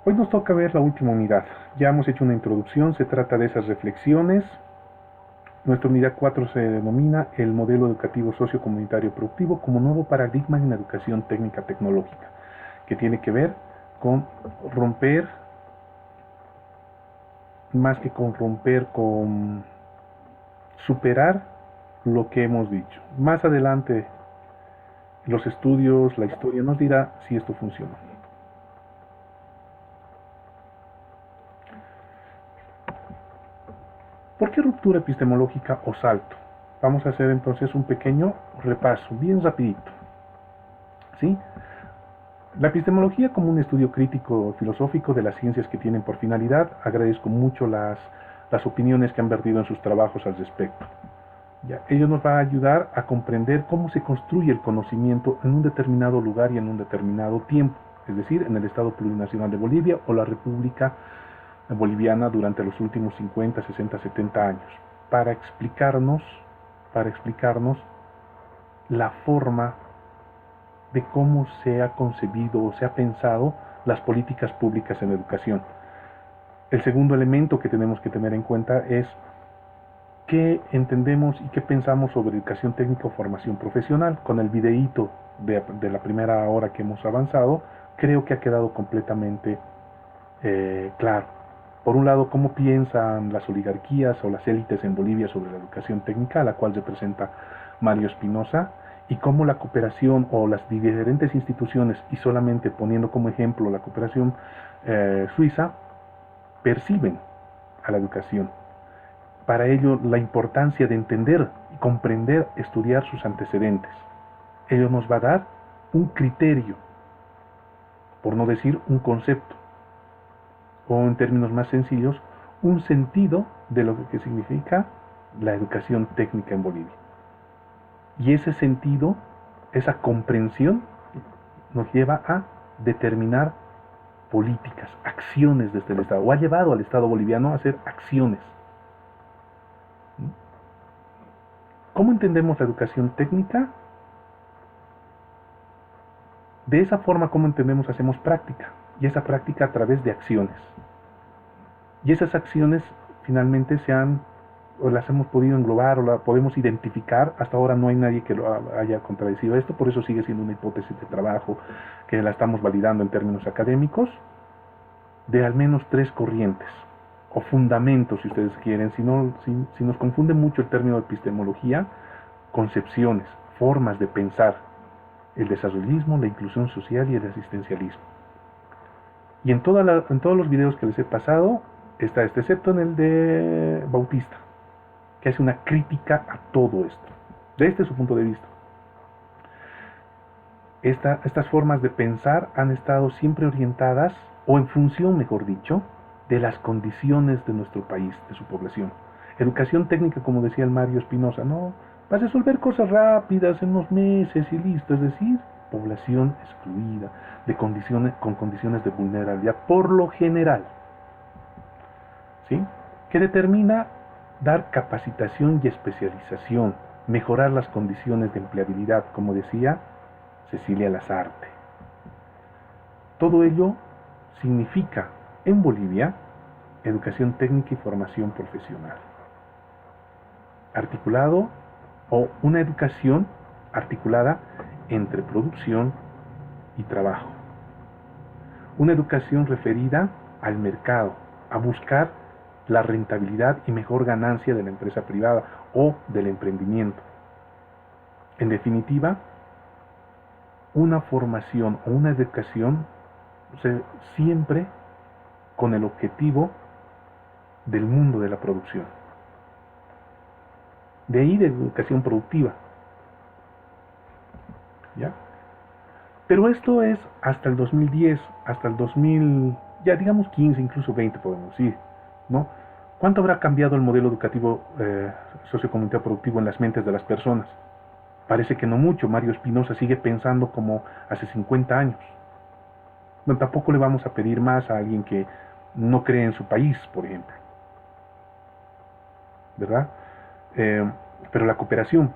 Hoy nos toca ver la última unidad. Ya hemos hecho una introducción, se trata de esas reflexiones. Nuestra unidad 4 se denomina el modelo educativo sociocomunitario productivo como nuevo paradigma en la educación técnica tecnológica, que tiene que ver con romper, más que con romper, con superar lo que hemos dicho. Más adelante los estudios, la historia nos dirá si esto funciona. ¿Por qué ruptura epistemológica o salto? Vamos a hacer entonces un pequeño repaso, bien rapidito. ¿Sí? La epistemología como un estudio crítico filosófico de las ciencias que tienen por finalidad, agradezco mucho las opiniones que han vertido en sus trabajos al respecto. Ya, ello nos va a ayudar a comprender cómo se construye el conocimiento en un determinado lugar y en un determinado tiempo, es decir, en el Estado Plurinacional de Bolivia o la República Boliviana durante los últimos 50, 60, 70 años, para explicarnos, para explicarnos la forma de cómo se ha concebido o se ha pensado las políticas públicas en educación. El segundo elemento que tenemos que tener en cuenta es qué entendemos y qué pensamos sobre educación técnica o formación profesional. Con el videíto de la primera hora que hemos avanzado, creo que ha quedado completamente claro. Por un lado, cómo piensan las oligarquías o las élites en Bolivia sobre la educación técnica, a la cual representa Mario Espinosa, y cómo la cooperación o las diferentes instituciones, y solamente poniendo como ejemplo la cooperación suiza, perciben a la educación. Para ello, la importancia de entender y comprender, estudiar sus antecedentes. Ello nos va a dar un criterio, por no decir un concepto, o en términos más sencillos, un sentido de lo que significa la educación técnica en Bolivia. Y ese sentido, esa comprensión, nos lleva a determinar políticas, acciones desde el Estado, o ha llevado al Estado boliviano a hacer acciones. ¿Cómo entendemos la educación técnica? De esa forma, como entendemos, hacemos práctica, y esa práctica a través de acciones. Y esas acciones finalmente o las hemos podido englobar o la podemos identificar. Hasta ahora no hay nadie que lo haya contradecido esto, por eso sigue siendo una hipótesis de trabajo que la estamos validando en términos académicos, de al menos tres corrientes, o fundamentos si ustedes quieren. Si nos confunde mucho el término de epistemología, concepciones, formas de pensar, el desarrollismo, la inclusión social y el asistencialismo. Y en todos los videos que les he pasado está este, excepto en el de Bautista, que hace una crítica a todo esto, desde su punto de vista. Estas formas de pensar han estado siempre orientadas, o en función, mejor dicho, de las condiciones de nuestro país, de su población. Educación técnica, como decía el Mario Espinosa, no, va a resolver cosas rápidas en unos meses y listo, es decir, población excluida, con condiciones de vulnerabilidad, por lo general, ¿sí? Que determina dar capacitación y especialización, mejorar las condiciones de empleabilidad, como decía Cecilia Lazarte. Todo ello significa en Bolivia educación técnica y formación profesional. Articulado, o una educación articulada entre producción y trabajo. Una educación referida al mercado, a buscar la rentabilidad y mejor ganancia de la empresa privada o del emprendimiento. En definitiva, una formación o una educación, o sea, siempre con el objetivo del mundo de la producción. De ahí de educación productiva. ¿Ya? Pero esto es hasta el 2010, hasta el 2000, ya digamos 15, incluso 20 podemos decir, ¿no? ¿Cuánto habrá cambiado el modelo educativo sociocomunitario productivo en las mentes de las personas? Parece que no mucho. Mario Espinosa sigue pensando como hace 50 años. No, tampoco le vamos a pedir más a alguien que no cree en su país, por ejemplo. ¿Verdad? Pero la cooperación,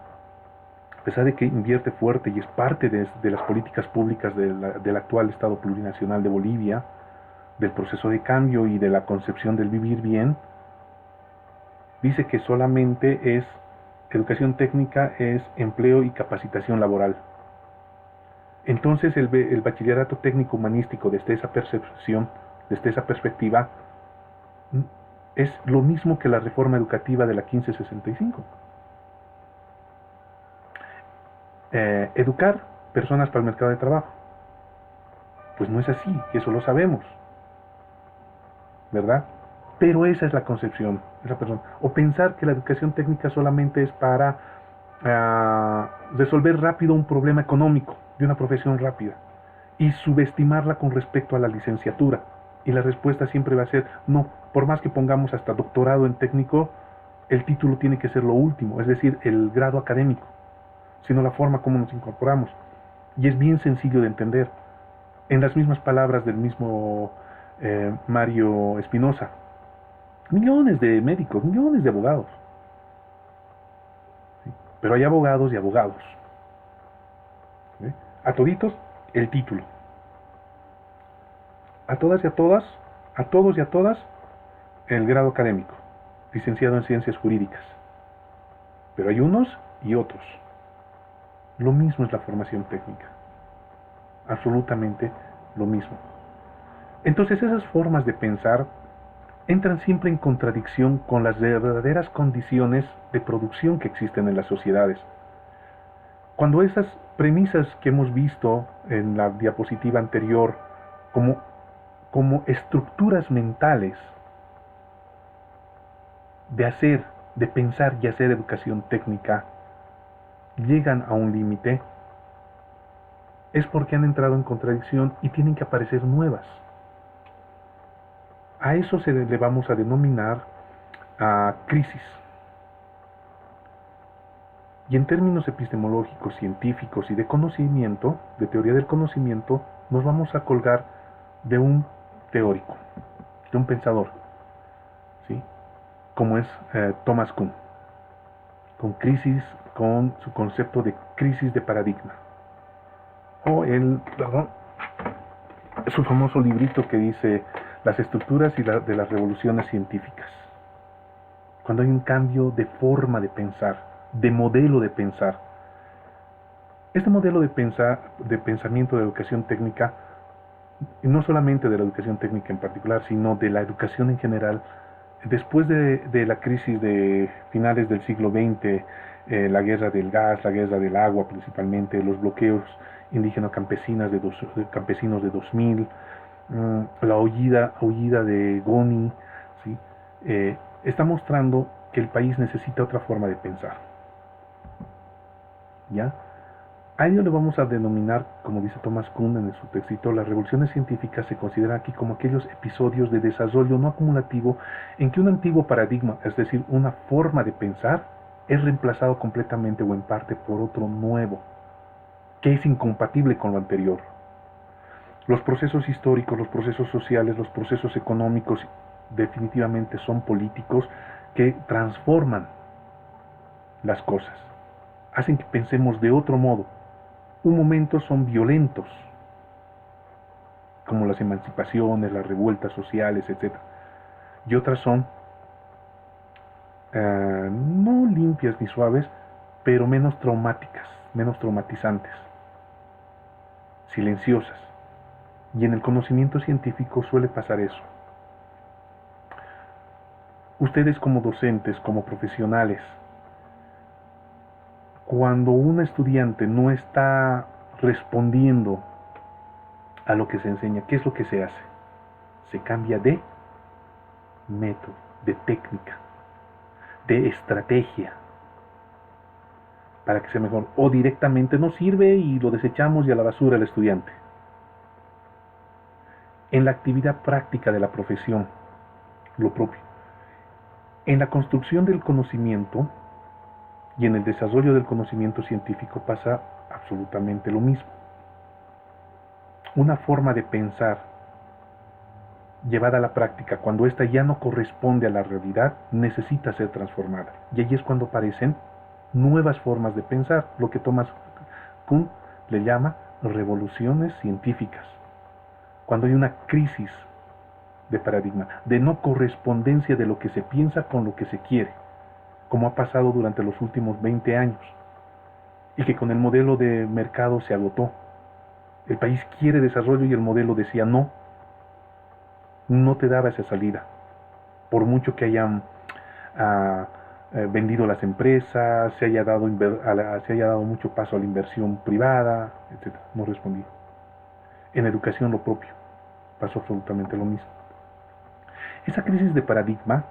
a pesar de que invierte fuerte y es parte de las políticas públicas del actual Estado Plurinacional de Bolivia, del proceso de cambio y de la concepción del vivir bien, dice que solamente es educación técnica, es empleo y capacitación laboral. Entonces el bachillerato técnico humanístico, desde esa percepción, desde esa perspectiva, es lo mismo que la reforma educativa de la 1565. Educar personas para el mercado de trabajo. Pues no es así, eso lo sabemos, ¿verdad? Pero esa es la concepción, esa persona. O pensar que la educación técnica solamente es para resolver rápido un problema económico de una profesión rápida y subestimarla con respecto a la licenciatura. Y la respuesta siempre va a ser no, por más que pongamos hasta doctorado en técnico, el título tiene que ser lo último, es decir, el grado académico, sino la forma como nos incorporamos. Y es bien sencillo de entender. En las mismas palabras del mismo Mario Espinosa, millones de médicos, millones de abogados. ¿Sí? Pero hay abogados y abogados. ¿Sí? A toditos, el título. A todas y a todas, a todos y a todas, el grado académico, licenciado en ciencias jurídicas. Pero hay unos y otros. Lo mismo es la formación técnica. Absolutamente lo mismo. Entonces esas formas de pensar entran siempre en contradicción con las verdaderas condiciones de producción que existen en las sociedades. Cuando esas premisas que hemos visto en la diapositiva anterior como estructuras mentales de hacer, de pensar y hacer educación técnica llegan a un límite, es porque han entrado en contradicción y tienen que aparecer nuevas. A eso le vamos a denominar crisis. Y en términos epistemológicos, científicos y de conocimiento, de teoría del conocimiento, nos vamos a colgar de un teórico, de un pensador, ¿sí? Como es Thomas Kuhn, con su concepto de crisis de paradigma. O su famoso librito que dice las estructuras de las revoluciones científicas. Cuando hay un cambio de forma de pensar, de modelo de pensar. Este modelo de pensamiento de educación técnica, y no solamente de la educación técnica en particular, sino de la educación en general, después de la crisis de finales del siglo XX, la guerra del gas, la guerra del agua principalmente, los bloqueos indígena-campesinos de 2000, la huida de Goni, ¿sí? Está mostrando que el país necesita otra forma de pensar. ¿Ya? A ello le vamos a denominar, como dice Thomas Kuhn en su textito, las revoluciones científicas se consideran aquí como aquellos episodios de desarrollo no acumulativo en que un antiguo paradigma, es decir, una forma de pensar, es reemplazado completamente o en parte por otro nuevo, que es incompatible con lo anterior. Los procesos históricos, los procesos sociales, los procesos económicos definitivamente son políticos que transforman las cosas, hacen que pensemos de otro modo. Un momento son violentos, como las emancipaciones, las revueltas sociales, etc. Y otras son no limpias ni suaves, pero menos traumáticas, menos traumatizantes, silenciosas. Y en el conocimiento científico suele pasar eso. Ustedes como docentes, como profesionales, cuando un estudiante no está respondiendo a lo que se enseña, ¿qué es lo que se hace? Se cambia de método, de técnica, de estrategia, para que sea mejor. O directamente no sirve y lo desechamos y a la basura el estudiante. En la actividad práctica de la profesión, lo propio. En la construcción del conocimiento y en el desarrollo del conocimiento científico pasa absolutamente lo mismo. Una forma de pensar llevada a la práctica, cuando ésta ya no corresponde a la realidad, necesita ser transformada. Y ahí es cuando aparecen nuevas formas de pensar, lo que Thomas Kuhn le llama revoluciones científicas. Cuando hay una crisis de paradigma, de no correspondencia de lo que se piensa con lo que se quiere, como ha pasado durante los últimos 20 años, y que con el modelo de mercado se agotó. El país quiere desarrollo y el modelo decía no, no te daba esa salida, por mucho que hayan ah, vendido las empresas, se haya dado mucho paso a la inversión privada, etc. No respondí. En educación lo propio, pasó absolutamente lo mismo. Esa crisis de paradigma,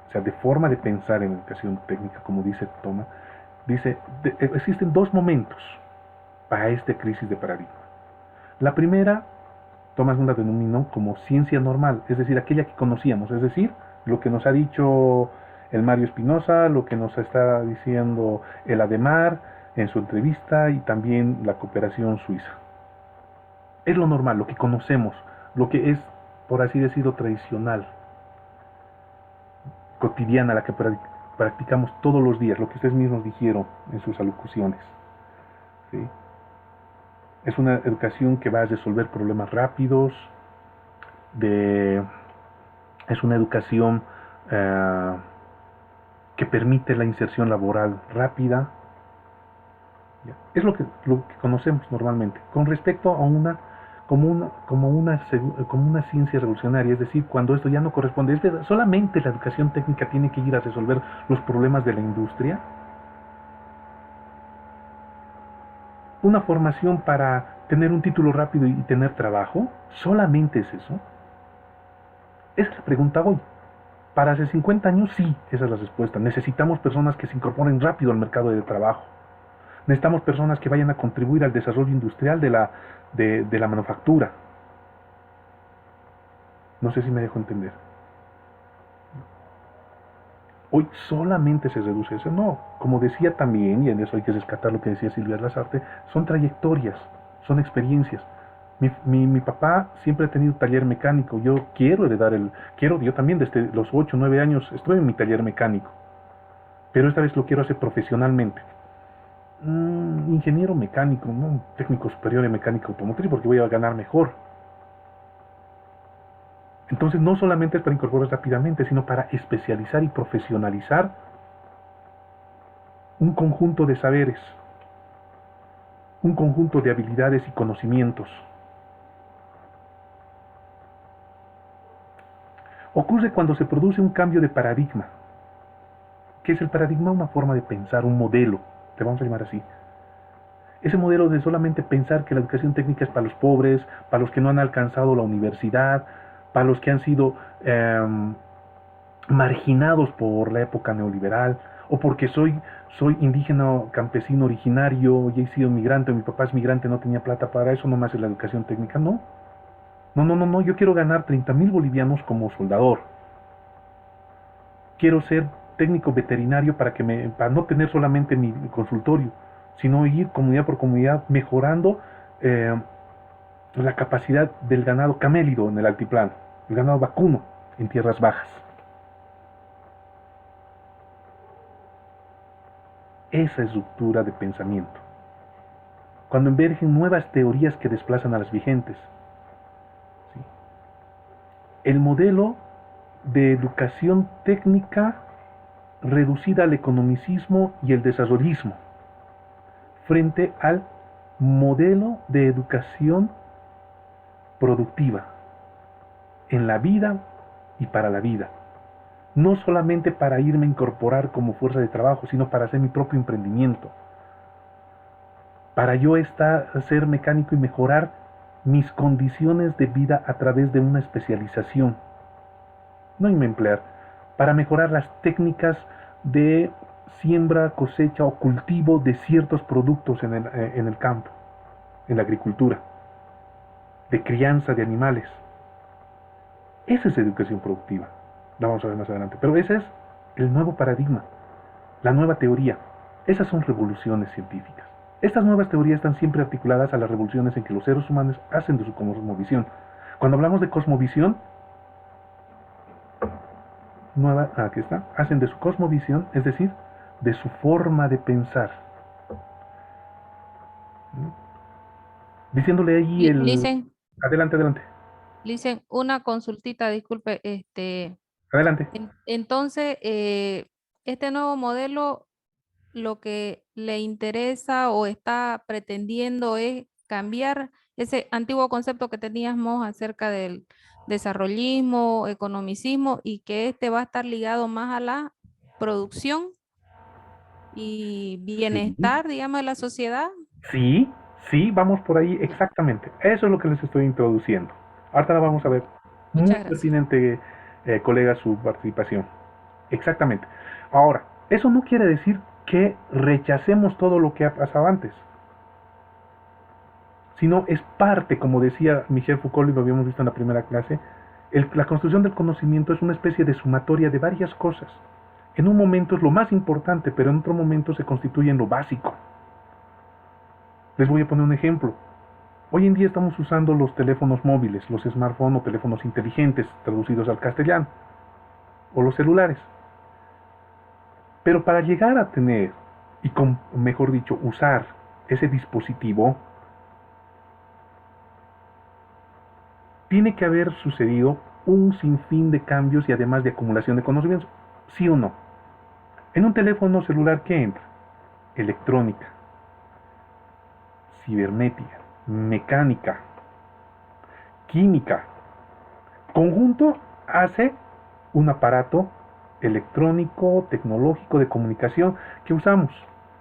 o sea, de forma de pensar en educación técnica, como dice Thomas, existen dos momentos para esta crisis de paradigma. La primera, Thomas la denominó como ciencia normal, es decir, aquella que conocíamos, es decir, lo que nos ha dicho el Mario Espinosa, lo que nos está diciendo el Ademar en su entrevista y también la cooperación suiza. Es lo normal, lo que conocemos, lo que es, por así decirlo, tradicional, cotidiana, la que practicamos todos los días, lo que ustedes mismos dijeron en sus alocuciones. ¿Sí? Es una educación que va a resolver problemas rápidos, es una educación que permite la inserción laboral rápida. Es lo que conocemos normalmente. Con respecto a como una ciencia revolucionaria, es decir, cuando esto ya no corresponde, es verdad, solamente la educación técnica tiene que ir a resolver los problemas de la industria. Una formación para tener un título rápido y tener trabajo, solamente es eso. Esa es la pregunta hoy. Para hace 50 años, sí, esa es la respuesta. Necesitamos personas que se incorporen rápido al mercado de trabajo. Necesitamos personas que vayan a contribuir al desarrollo industrial de la manufactura. No sé si me dejo entender. Hoy solamente se reduce eso. No, como decía también, y en eso hay que rescatar lo que decía Silvia Lazarte, son trayectorias, son experiencias. Mi papá siempre ha tenido taller mecánico. Yo quiero heredar yo también desde los 8 o 9 años estuve en mi taller mecánico. Pero esta vez lo quiero hacer profesionalmente. Ingeniero mecánico, ¿no? Técnico superior en mecánica automotriz, porque voy a ganar mejor. Entonces no solamente es para incorporar rápidamente, sino para especializar y profesionalizar un conjunto de saberes, un conjunto de habilidades y conocimientos. Ocurre cuando se produce un cambio de paradigma. ¿Qué es el paradigma? Una forma de pensar, un modelo, te vamos a llamar así. Ese modelo de solamente pensar que la educación técnica es para los pobres, para los que no han alcanzado la universidad, para los que han sido marginados por la época neoliberal, o porque soy indígena, campesino originario, y he sido migrante, mi papá es migrante, no tenía plata para eso, nomás es la educación técnica. No, no, yo quiero ganar 30,000 bolivianos como soldador. Quiero ser técnico veterinario para no tener solamente mi consultorio, sino ir comunidad por comunidad mejorando la capacidad del ganado camélido en el altiplano, el ganado vacuno en tierras bajas. Esa es ruptura de pensamiento. Cuando emergen nuevas teorías que desplazan a las vigentes. ¿Sí? El modelo de educación técnica reducida al economicismo y el desarrollismo, frente al modelo de educación productiva, en la vida y para la vida. No solamente para irme a incorporar como fuerza de trabajo, sino para hacer mi propio emprendimiento. Para yo ser mecánico y mejorar mis condiciones de vida a través de una especialización. No irme a emplear. Para mejorar las técnicas de siembra, cosecha o cultivo de ciertos productos en el campo, en la agricultura, de crianza de animales. Esa es educación productiva. La vamos a ver más adelante. Pero ese es el nuevo paradigma, la nueva teoría. Esas son revoluciones científicas. Estas nuevas teorías están siempre articuladas a las revoluciones en que los seres humanos hacen de su cosmovisión. Cuando hablamos de cosmovisión, aquí está, hacen de su cosmovisión, es decir, de su forma de pensar. Diciéndole ahí Dicen, Adelante. Dicen una consultita, disculpe, Adelante. entonces, este nuevo modelo lo que le interesa o está pretendiendo es cambiar ese antiguo concepto que teníamos acerca del desarrollismo, economicismo y que este va a estar ligado más a la producción y Sí, bienestar, digamos, de la sociedad. sí, sí, vamos por ahí exactamente. Eso es lo que les estoy introduciendo. Ahorita la vamos a ver. Muy Muchas gracias. pertinente, colega, su participación. Exactamente. Ahora, eso no quiere decir que rechacemos todo lo que ha pasado antes, sino es parte, como decía Michel Foucault y lo habíamos visto en la primera clase, la construcción del conocimiento es una especie de sumatoria de varias cosas. En un momento es lo más importante, pero en otro momento se constituye en lo básico. Les voy a poner un ejemplo. Hoy en día estamos usando los teléfonos móviles, los smartphones o teléfonos inteligentes, traducidos al castellano, o los celulares. Pero para llegar a tener, y con, mejor dicho, usar ese dispositivo, tiene que haber sucedido un sinfín de cambios y además de acumulación de conocimientos. ¿Sí o no? En un teléfono celular, ¿qué entra? Electrónica, cibernética, mecánica, química. Conjunto hace un aparato electrónico, tecnológico, de comunicación que usamos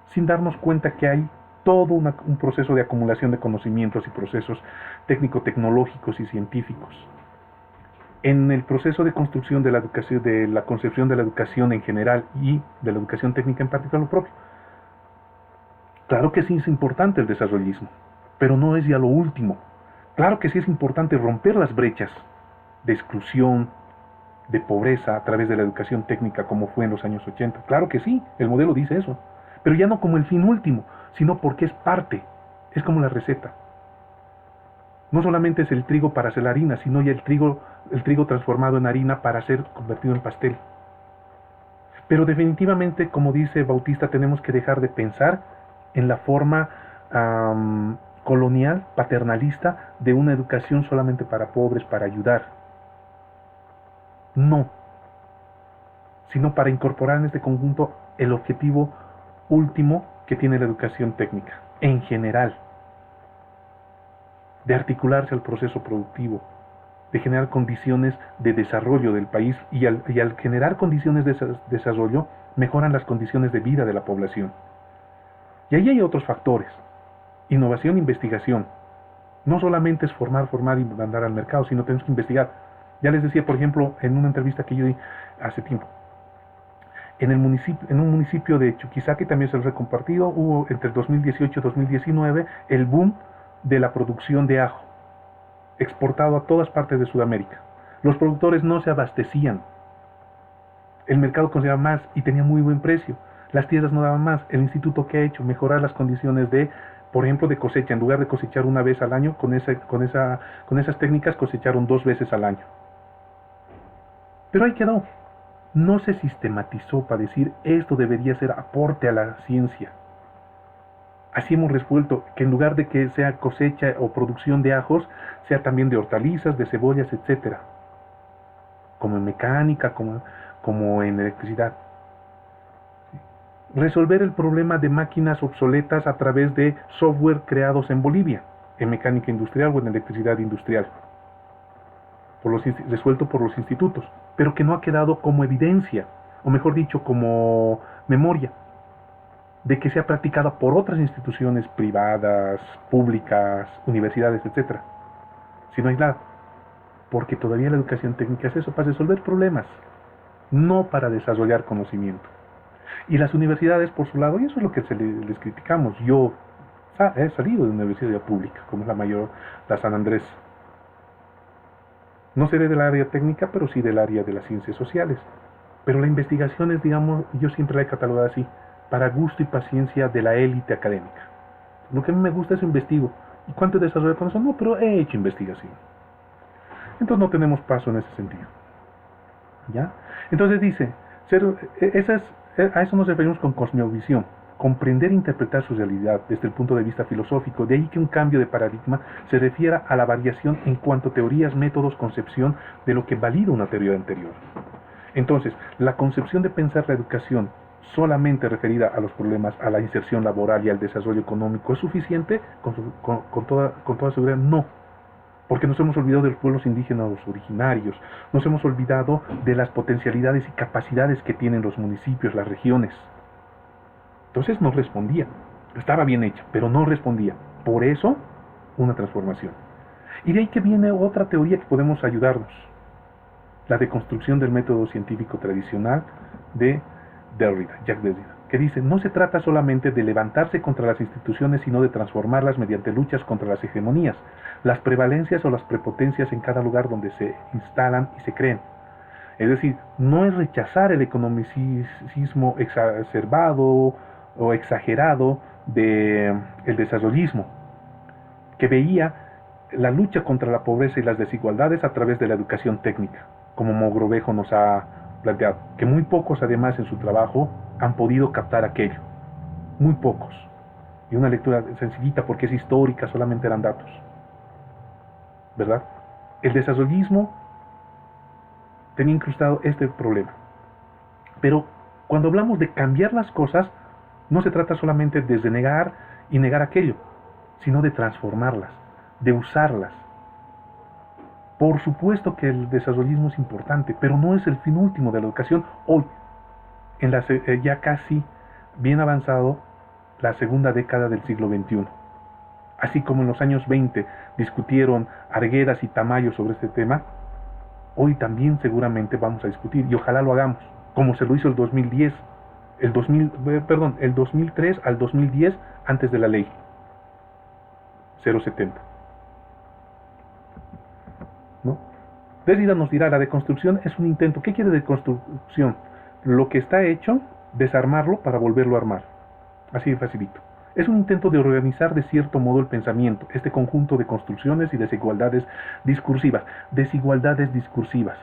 sin darnos cuenta que hay todo un proceso de acumulación de conocimientos y procesos técnico-tecnológicos y científicos. En el proceso de construcción de la educación, de la concepción de la educación en general y de la educación técnica en particular lo propio. Claro que sí es importante el desarrollismo, pero no es ya lo último. Claro que sí es importante romper las brechas de exclusión, de pobreza a través de la educación técnica como fue en los años 80. Claro que sí, el modelo dice eso, pero ya no como el fin último, sino porque es parte, es como la receta. No solamente es el trigo para hacer la harina, sino ya el trigo transformado en harina para ser convertido en pastel. Pero definitivamente, como dice Bautista, tenemos que dejar de pensar en la forma colonial, paternalista, de una educación solamente para pobres, para ayudar. No, sino para incorporar en este conjunto el objetivo último que tiene la educación técnica, en general, de articularse al proceso productivo, de generar condiciones de desarrollo del país y al generar condiciones de desarrollo mejoran las condiciones de vida de la población. Y ahí hay otros factores, innovación e investigación. No solamente es formar y mandar al mercado, sino tenemos que investigar. Ya les decía, por ejemplo, en una entrevista que yo di hace tiempo, en un municipio de Chuquisaca, también se los he compartido, hubo entre el 2018 y 2019 el boom de la producción de ajo, exportado a todas partes de Sudamérica. Los productores no se abastecían, el mercado consideraba más y tenía muy buen precio, las tierras no daban más. El instituto, ¿qué ha hecho? Mejorar las condiciones de, por ejemplo, de cosecha. En lugar de cosechar una vez al año, con esas técnicas cosecharon 2 veces al año. Pero ahí quedó. No se sistematizó para decir esto debería ser aporte a la ciencia. Así hemos resuelto que en lugar de que sea cosecha o producción de ajos, sea también de hortalizas, de cebollas, etcétera, como en mecánica, como en electricidad. Resolver el problema de máquinas obsoletas a través de software creados en Bolivia, en mecánica industrial o en electricidad industrial, resuelto por los institutos, pero que no ha quedado como evidencia, o mejor dicho, como memoria, de que sea practicada por otras instituciones privadas, públicas, universidades, etcétera. Si no hay nada, porque todavía la educación técnica es eso, para resolver problemas, no para desarrollar conocimiento. Y las universidades, por su lado, y eso es lo que les criticamos. Yo he salido de una universidad pública, como es la mayor, la San Andrés. No seré del área técnica, pero sí del área de las ciencias sociales. Pero la investigación es, digamos, yo siempre la he catalogado así, para gusto y paciencia de la élite académica. Lo que a mí me gusta es investigo. ¿Y cuánto he desarrollado con eso? No, pero he hecho investigación. Entonces no tenemos paso en ese sentido. ¿Ya? Entonces dice, a eso nos referimos con cosmovisión. comprender e interpretar su realidad desde el punto de vista filosófico. De ahí que un cambio de paradigma se refiera a la variación en cuanto a teorías, métodos, concepción de lo que valida una teoría anterior. Entonces, la concepción de pensar la educación solamente referida a los problemas, a la inserción laboral y al desarrollo económico, ¿es suficiente? Con toda seguridad, no. Porque nos hemos olvidado de los pueblos indígenas originarios, nos hemos olvidado de las potencialidades y capacidades que tienen los municipios, las regiones. Entonces no respondía. Estaba bien hecha, pero no respondía. Por eso, una transformación. Y de ahí que viene otra teoría que podemos ayudarnos. La deconstrucción del método científico tradicional de Derrida, Jacques Derrida, que dice, no se trata solamente de levantarse contra las instituciones, sino de transformarlas mediante luchas contra las hegemonías, las prevalencias o las prepotencias en cada lugar donde se instalan y se creen. Es decir, no es rechazar el economicismo exacerbado o exagerado del desarrollismo, que veía la lucha contra la pobreza y las desigualdades a través de la educación técnica, como Mogrovejo nos ha planteado, que muy pocos además en su trabajo han podido captar aquello, muy pocos, y una lectura sencillita porque es histórica, solamente eran datos, ¿verdad? El desarrollismo tenía incrustado este problema, pero cuando hablamos de cambiar las cosas, no se trata solamente de denegar y negar aquello, sino de transformarlas, de usarlas. Por supuesto que el desarrollismo es importante, pero no es el fin último de la educación. Hoy, en la ya casi bien avanzado, la segunda década del siglo XXI. Así como en los años 20 discutieron Arguedas y Tamayo sobre este tema, hoy también seguramente vamos a discutir, y ojalá lo hagamos, como se lo hizo el 2010, el 2003 al 2010, antes de la ley 070. ¿No? Derrida nos dirá, la deconstrucción es un intento. ¿Qué quiere deconstrucción? Lo que está hecho, desarmarlo para volverlo a armar. Así de facilito. Es un intento de organizar de cierto modo el pensamiento, este conjunto de construcciones y desigualdades discursivas. Desigualdades discursivas.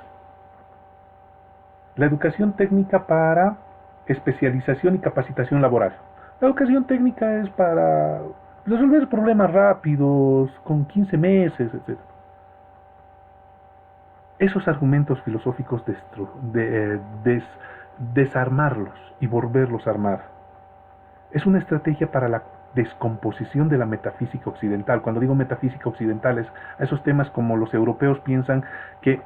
La educación técnica para especialización y capacitación laboral. La educación técnica es para resolver problemas rápidos, con 15 meses, etc. Esos argumentos filosóficos desarmarlos y volverlos a armar. Es una estrategia para la descomposición de la metafísica occidental. Cuando digo metafísica occidental es a esos temas como los europeos piensan que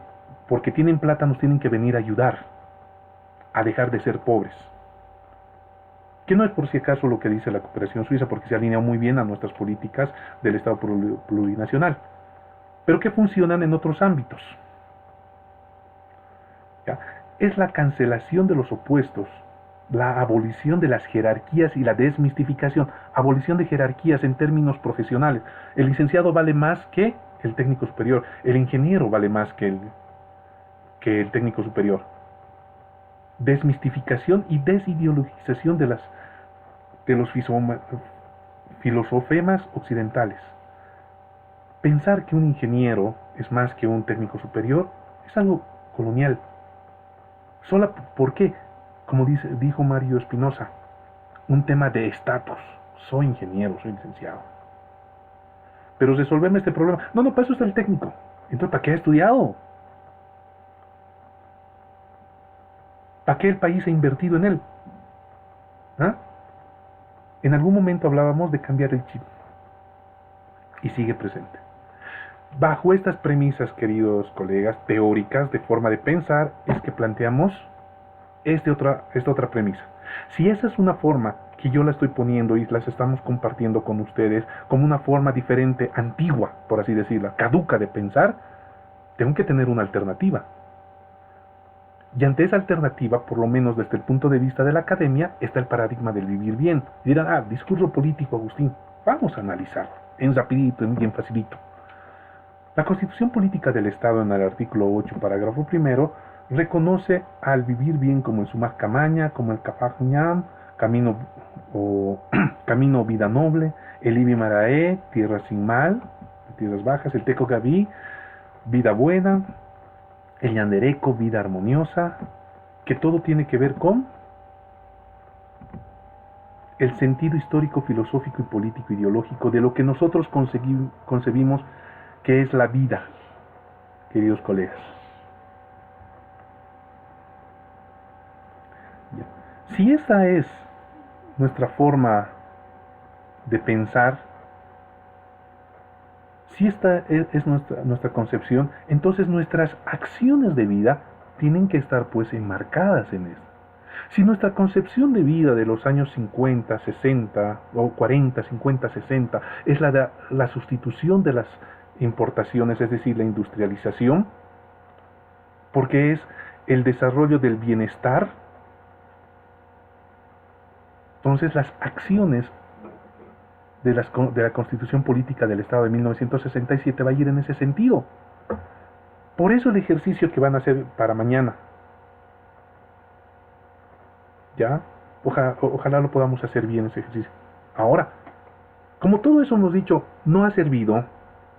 porque tienen plata nos tienen que venir a ayudar a dejar de ser pobres. Que no es por si acaso lo que dice la cooperación suiza, porque se alinea muy bien a nuestras políticas del Estado plurinacional, pero que funcionan en otros ámbitos. ¿Ya? Es la cancelación de los opuestos, la abolición de las jerarquías y la desmistificación. Abolición de jerarquías en términos profesionales. El licenciado vale más que el técnico superior, el ingeniero vale más que el técnico superior. Desmistificación y desideologización de los filosofemas occidentales. Pensar que un ingeniero es más que un técnico superior es algo colonial. ¿Por qué? Como dijo Mario Espinosa, un tema de estatus. Soy ingeniero, soy licenciado. Pero resolverme este problema. No, para eso está el técnico. Entonces, ¿para qué ha estudiado? ¿Para qué el país ha invertido en él? ¿Ah? En algún momento hablábamos de cambiar el chip. Y sigue presente. Bajo estas premisas, queridos colegas, teóricas, de forma de pensar, es que planteamos esta otra premisa. Si esa es una forma que yo la estoy poniendo y las estamos compartiendo con ustedes como una forma diferente, antigua, por así decirla, caduca de pensar, tengo que tener una alternativa. Y ante esa alternativa, por lo menos desde el punto de vista de la academia, está el paradigma del vivir bien. Y dirán, discurso político, Agustín. Vamos a analizarlo, en rapidito, en bien facilito. La Constitución Política del Estado, en el artículo 8, parágrafo primero, reconoce al vivir bien como el Sumac Camaña, como el Capajuñam, camino vida noble, el Ibi Marae, tierra sin mal, tierras bajas, el Teco Gaví, vida buena, el Yandereco, vida armoniosa, que todo tiene que ver con el sentido histórico, filosófico y político ideológico de lo que nosotros concebimos que es la vida, queridos colegas. Si esa es nuestra forma de pensar, si esta es nuestra concepción, entonces nuestras acciones de vida tienen que estar pues enmarcadas en esto. Si nuestra concepción de vida de los años 50, 60 o 40, 50, 60 es la sustitución de las importaciones, es decir, la industrialización, porque es el desarrollo del bienestar, entonces las acciones de la Constitución Política del Estado de 1967 va a ir en ese sentido. Por eso el ejercicio que van a hacer para mañana, ¿ya? Ojalá lo podamos hacer bien ese ejercicio. Ahora, como todo eso hemos dicho, no ha servido,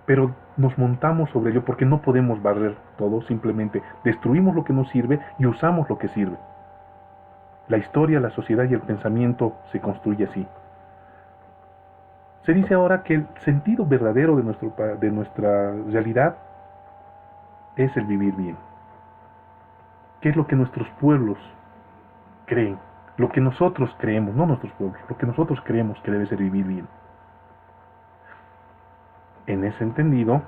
pero nos montamos sobre ello porque no podemos barrer todo, simplemente destruimos lo que no sirve y usamos lo que sirve. La historia, la sociedad y el pensamiento se construye así. Se dice ahora que el sentido verdadero de nuestra realidad es el vivir bien. ¿Qué es lo que nuestros pueblos creen? Lo que nosotros creemos, no nuestros pueblos, lo que nosotros creemos que debe ser vivir bien. En ese entendido,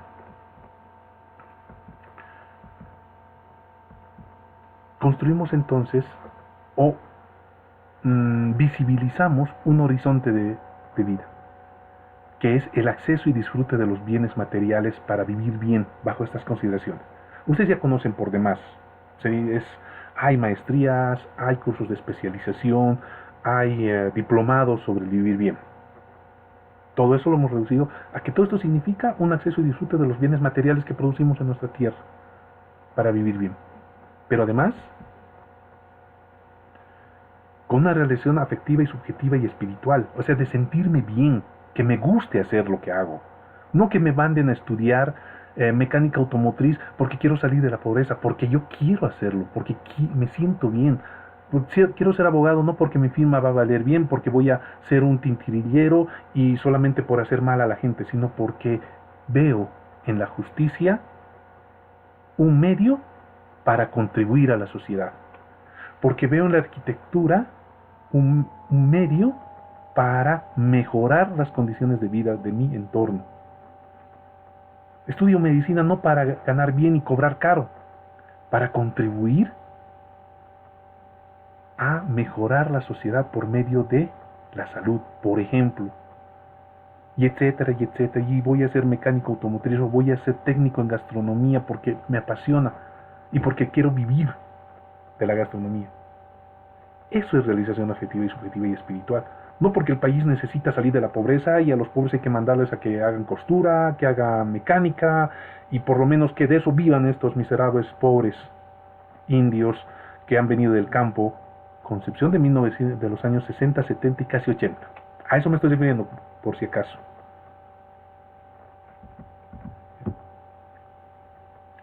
construimos entonces o visibilizamos un horizonte de vida, que es el acceso y disfrute de los bienes materiales para vivir bien bajo estas consideraciones. Ustedes ya conocen por demás, hay maestrías, hay cursos de especialización, hay diplomados sobre el vivir bien. Todo eso lo hemos reducido a que todo esto significa un acceso y disfrute de los bienes materiales que producimos en nuestra tierra para vivir bien. Pero además, con una relación afectiva y subjetiva y espiritual, o sea, de sentirme bien, que me guste hacer lo que hago, no que me manden a estudiar mecánica automotriz porque quiero salir de la pobreza, porque yo quiero hacerlo, porque me siento bien. Quiero ser abogado no porque mi firma va a valer bien, porque voy a ser un tintirillero y solamente por hacer mal a la gente, sino porque veo en la justicia un medio para contribuir a la sociedad, porque veo en la arquitectura un medio para mejorar las condiciones de vida de mi entorno. Estudio medicina no para ganar bien y cobrar caro, para contribuir a mejorar la sociedad por medio de la salud, por ejemplo, y etcétera, y etcétera, y voy a ser mecánico automotriz o voy a ser técnico en gastronomía porque me apasiona y porque quiero vivir de la gastronomía. Eso es realización afectiva y subjetiva y espiritual. No porque el país necesita salir de la pobreza y a los pobres hay que mandarles a que hagan costura, que hagan mecánica y por lo menos que de eso vivan estos miserables pobres indios que han venido del campo. Concepción de los años 60, 70 y casi 80. A eso me estoy refiriendo, por si acaso.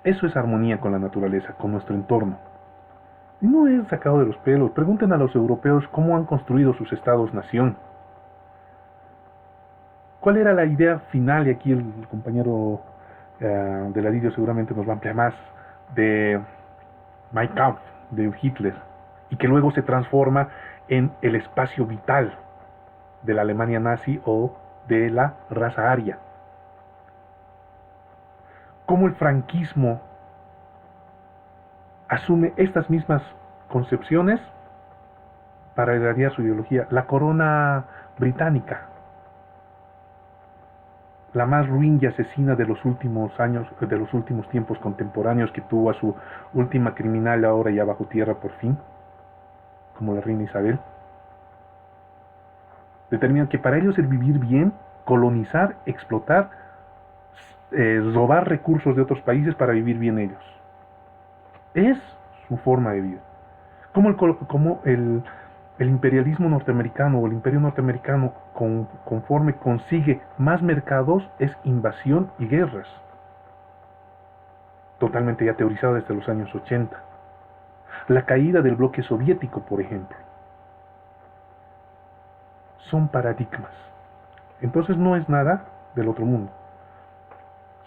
Eso es armonía con la naturaleza, con nuestro entorno. Y no es sacado de los pelos. Pregunten a los europeos cómo han construido sus estados-nación. ¿Cuál era la idea final? Y aquí el compañero de Ladillo seguramente nos va a ampliar más, de Mein Kampf, de Hitler, y que luego se transforma en el espacio vital de la Alemania nazi o de la raza aria. Cómo el franquismo asume estas mismas concepciones para irradiar su ideología. La corona británica, la más ruin y asesina de los últimos años, de los últimos tiempos contemporáneos, que tuvo a su última criminal ahora ya bajo tierra por fin, como la reina Isabel, determinan que para ellos el vivir bien, colonizar, explotar, robar recursos de otros países para vivir bien ellos. Es su forma de vida. Como el imperialismo norteamericano o el imperio norteamericano, conforme consigue más mercados, es invasión y guerras. Totalmente ya teorizado desde los años 80. La caída del bloque soviético, por ejemplo. son paradigmas. Entonces no es nada del otro mundo,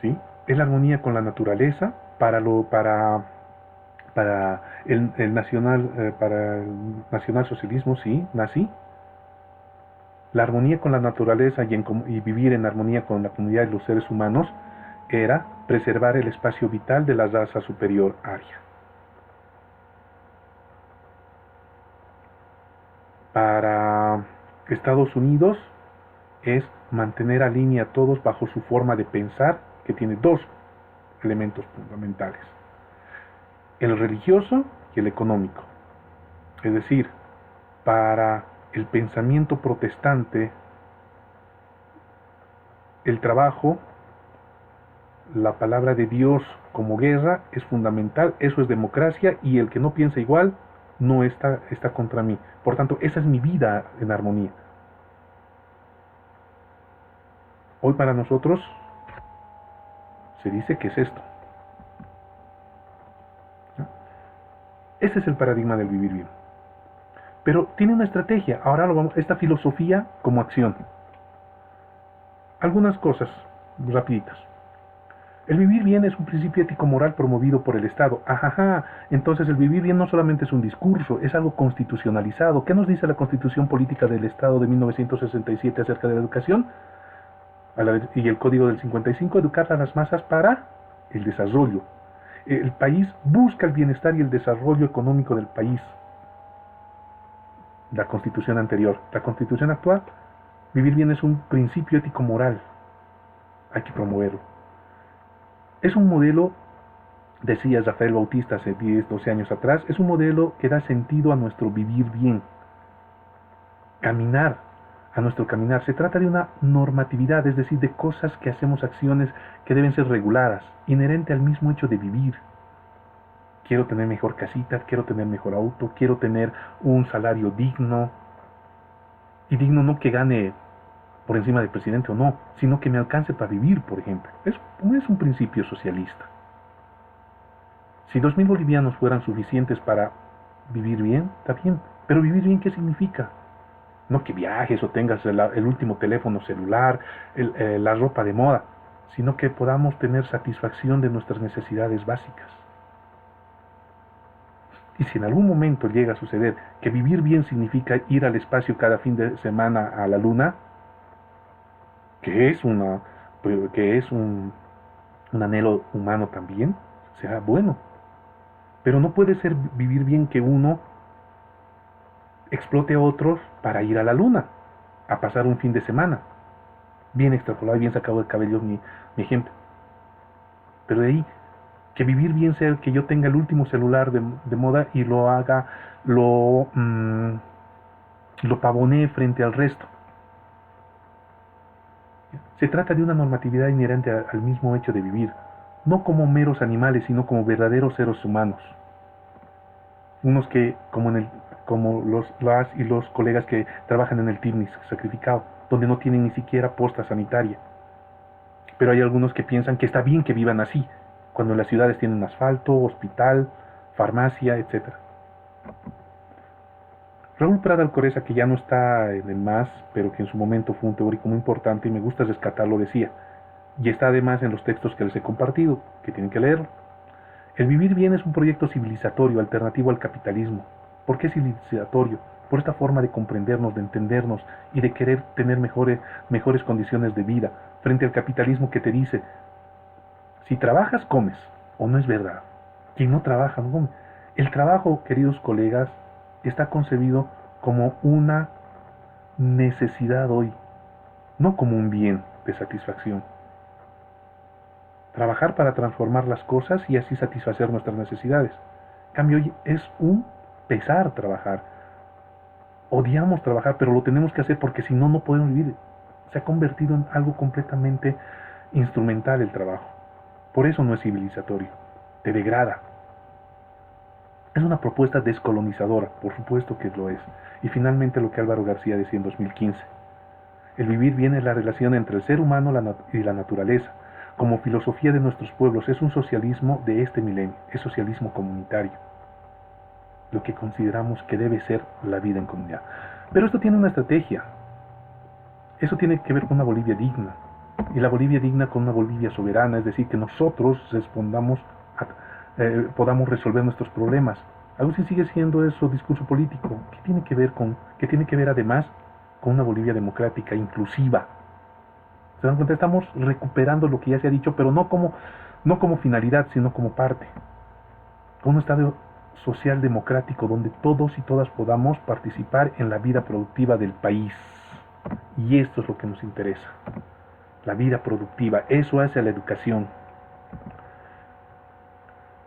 ¿sí? Es la armonía con la naturaleza para el nacionalsocialismo, sí, nazi. La armonía con la naturaleza y vivir en armonía con la comunidad de los seres humanos era preservar el espacio vital de la raza superior aria. Para Estados Unidos es mantener a línea a todos bajo su forma de pensar, que tiene dos elementos fundamentales: el religioso y el económico. Es decir, para el pensamiento protestante, el trabajo, la palabra de Dios como guerra es fundamental, eso es democracia, y el que no piensa igual no está contra mí. Por tanto, esa es mi vida en armonía. Hoy para nosotros se dice que es esto. Ese es el paradigma del vivir bien. Pero tiene una estrategia. Ahora esta filosofía como acción. Algunas cosas rapiditas. El vivir bien es un principio ético-moral promovido por el Estado. Ajaja, entonces el vivir bien no solamente es un discurso, es algo constitucionalizado. ¿Qué nos dice la Constitución Política del Estado de 1967 acerca de la educación? Y el Código del 55, educar a las masas para el desarrollo. El país busca el bienestar y el desarrollo económico del país. La Constitución anterior. La Constitución actual, vivir bien es un principio ético-moral. Hay que promoverlo. Es un modelo, decía Rafael Bautista hace 10, 12 años atrás, es un modelo que da sentido a nuestro vivir bien. Caminar, a nuestro caminar. Se trata de una normatividad, es decir, de cosas que hacemos, acciones que deben ser reguladas, inherente al mismo hecho de vivir. Quiero tener mejor casita, quiero tener mejor auto, quiero tener un salario digno. Y digno no que gane por encima del presidente o no, sino que me alcance para vivir, por ejemplo. No es un principio socialista. Si 2.000 bolivianos fueran suficientes para vivir bien, está bien. Pero vivir bien, ¿qué significa? No que viajes o tengas el último teléfono celular, la ropa de moda, sino que podamos tener satisfacción de nuestras necesidades básicas. Y si en algún momento llega a suceder que vivir bien significa ir al espacio cada fin de semana a la luna, que es un anhelo humano también, será bueno. Pero no puede ser vivir bien que uno explote a otros para ir a la luna, a pasar un fin de semana. Bien extrapolado y bien sacado del cabello mi ejemplo. Pero de ahí, que vivir bien sea que yo tenga el último celular de moda y lo haga, lo pavonee frente al resto. Se trata de una normatividad inherente al mismo hecho de vivir, no como meros animales, sino como verdaderos seres humanos. Unos que, como los colegas que trabajan en el TIRNIS sacrificado, donde no tienen ni siquiera posta sanitaria. Pero hay algunos que piensan que está bien que vivan así, cuando las ciudades tienen asfalto, hospital, farmacia, etc. Raúl Prada Alcoreza, que ya no está en el MAS, pero que en su momento fue un teórico muy importante y me gusta rescatarlo, decía, y está además en los textos que les he compartido, que tienen que leerlo: el vivir bien es un proyecto civilizatorio alternativo al capitalismo. ¿Por qué civilizatorio? Por esta forma de comprendernos, de entendernos y de querer tener mejores condiciones de vida, frente al capitalismo que te dice, si trabajas, comes, o no es verdad. Quien no trabaja, no come. El trabajo, queridos colegas, está concebido como una necesidad hoy, no como un bien de satisfacción. Trabajar para transformar las cosas y así satisfacer nuestras necesidades. En cambio, hoy es un pesar trabajar. Odiamos trabajar, pero lo tenemos que hacer porque si no, no podemos vivir. Se ha convertido en algo completamente instrumental el trabajo. Por eso no es civilizatorio. Te degrada. Es una propuesta descolonizadora, por supuesto que lo es. Y finalmente lo que Álvaro García decía en 2015. El vivir bien es la relación entre el ser humano y la naturaleza. Como filosofía de nuestros pueblos, es un socialismo de este milenio, es socialismo comunitario. Lo que consideramos que debe ser la vida en comunidad. Pero esto tiene una estrategia. Eso tiene que ver con una Bolivia digna. Y la Bolivia digna con una Bolivia soberana, es decir, que nosotros podamos resolver nuestros problemas. Aún si sigue siendo eso discurso político, qué tiene que ver además con una Bolivia democrática, inclusiva? ¿Se dan cuenta? Estamos recuperando lo que ya se ha dicho, pero no como finalidad, sino como parte. Con un Estado social democrático donde todos y todas podamos participar en la vida productiva del país. Y esto es lo que nos interesa. La vida productiva, eso hace a la educación.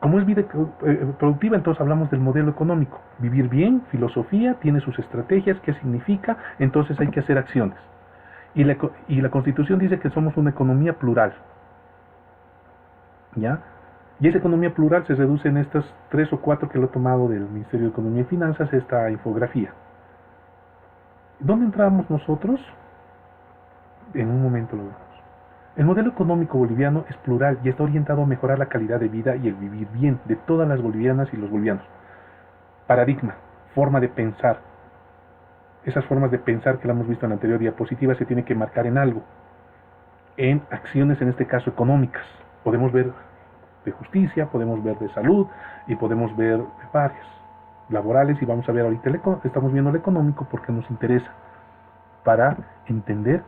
Como es vida productiva, entonces hablamos del modelo económico. Vivir bien, filosofía, tiene sus estrategias, qué significa, entonces hay que hacer acciones. Y la Constitución dice que somos una economía plural. ¿Ya? Y esa economía plural se reduce en estas 3 o 4 que lo he tomado del Ministerio de Economía y Finanzas, esta infografía. ¿Dónde entramos nosotros? En un momento lo vemos. El modelo económico boliviano es plural y está orientado a mejorar la calidad de vida y el vivir bien de todas las bolivianas y los bolivianos. Paradigma, forma de pensar. Esas formas de pensar que la hemos visto en la anterior diapositiva se tienen que marcar en algo. En acciones, en este caso económicas. Podemos ver de justicia, podemos ver de salud y podemos ver de varias laborales, y vamos a ver ahorita, estamos viendo lo económico porque nos interesa para entender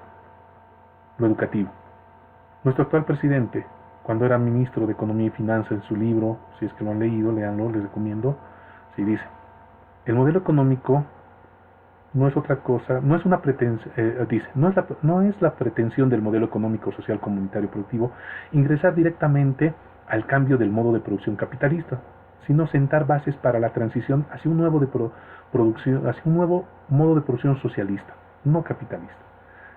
lo educativo. Nuestro actual presidente, cuando era ministro de Economía y Finanzas, en su libro, si es que lo han leído, léanlo, les recomiendo, sí dice, el modelo económico no es otra cosa, no es una pretensión, dice, no es la pretensión del modelo económico, social, comunitario, productivo, ingresar directamente al cambio del modo de producción capitalista, sino sentar bases para la transición hacia un nuevo modo de producción socialista, no capitalista.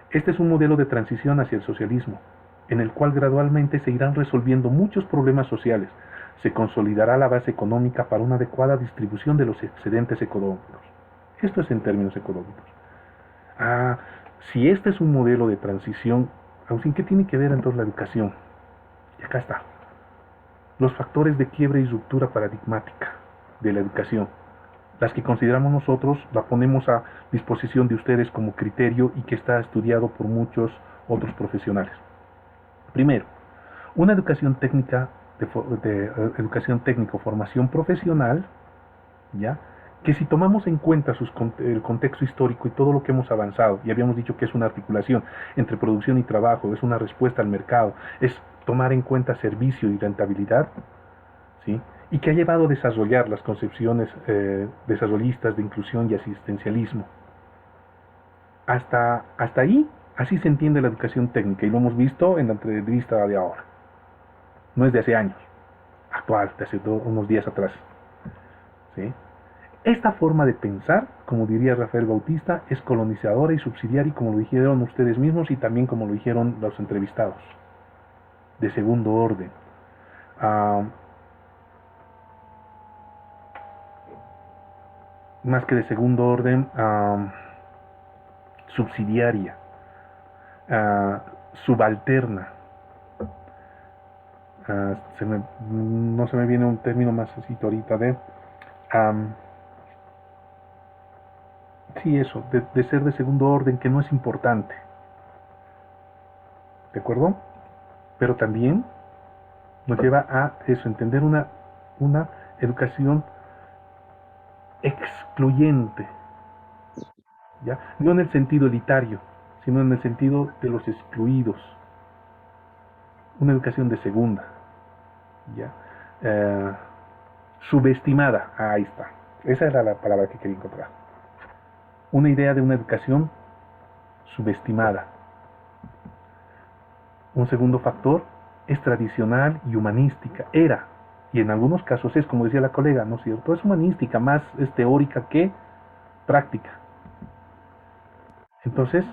Este es un modelo de transición hacia el socialismo, en el cual gradualmente se irán resolviendo muchos problemas sociales. Se consolidará la base económica para una adecuada distribución de los excedentes económicos. Esto es en términos económicos. Si este es un modelo de transición, ¿qué tiene que ver entonces la educación? Y acá está. Los factores de quiebre y ruptura paradigmática de la educación. Las que consideramos nosotros, la ponemos a disposición de ustedes como criterio y que está estudiado por muchos otros profesionales. Primero, una educación técnica, educación técnico, formación profesional, ¿ya? Que si tomamos en cuenta el contexto histórico y todo lo que hemos avanzado, y habíamos dicho que es una articulación entre producción y trabajo, es una respuesta al mercado, es tomar en cuenta servicio y rentabilidad, ¿sí? Y que ha llevado a desarrollar las concepciones desarrollistas de inclusión y asistencialismo. Hasta ahí, así se entiende la educación técnica, y lo hemos visto en la entrevista de ahora. No es de hace años, actual, de hace unos días atrás, ¿sí? Esta forma de pensar, como diría Rafael Bautista, es colonizadora y subsidiaria, como lo dijeron ustedes mismos y también como lo dijeron los entrevistados, de segundo orden. Más que de segundo orden, subsidiaria, subalterna. No se me viene un término más así ahorita de... sí, eso, de ser de segundo orden, que no es importante. ¿De acuerdo? Pero también nos lleva a eso, entender una educación excluyente, ¿ya? No en el sentido elitario, sino en el sentido de los excluidos. Una educación de segunda, ¿ya? Subestimada, ahí está. Esa era la palabra que quería encontrar. Una idea de una educación subestimada. Un segundo factor es tradicional y humanística. Era, y en algunos casos es, como decía la colega, ¿no es cierto? Es humanística, más es teórica que práctica. Entonces,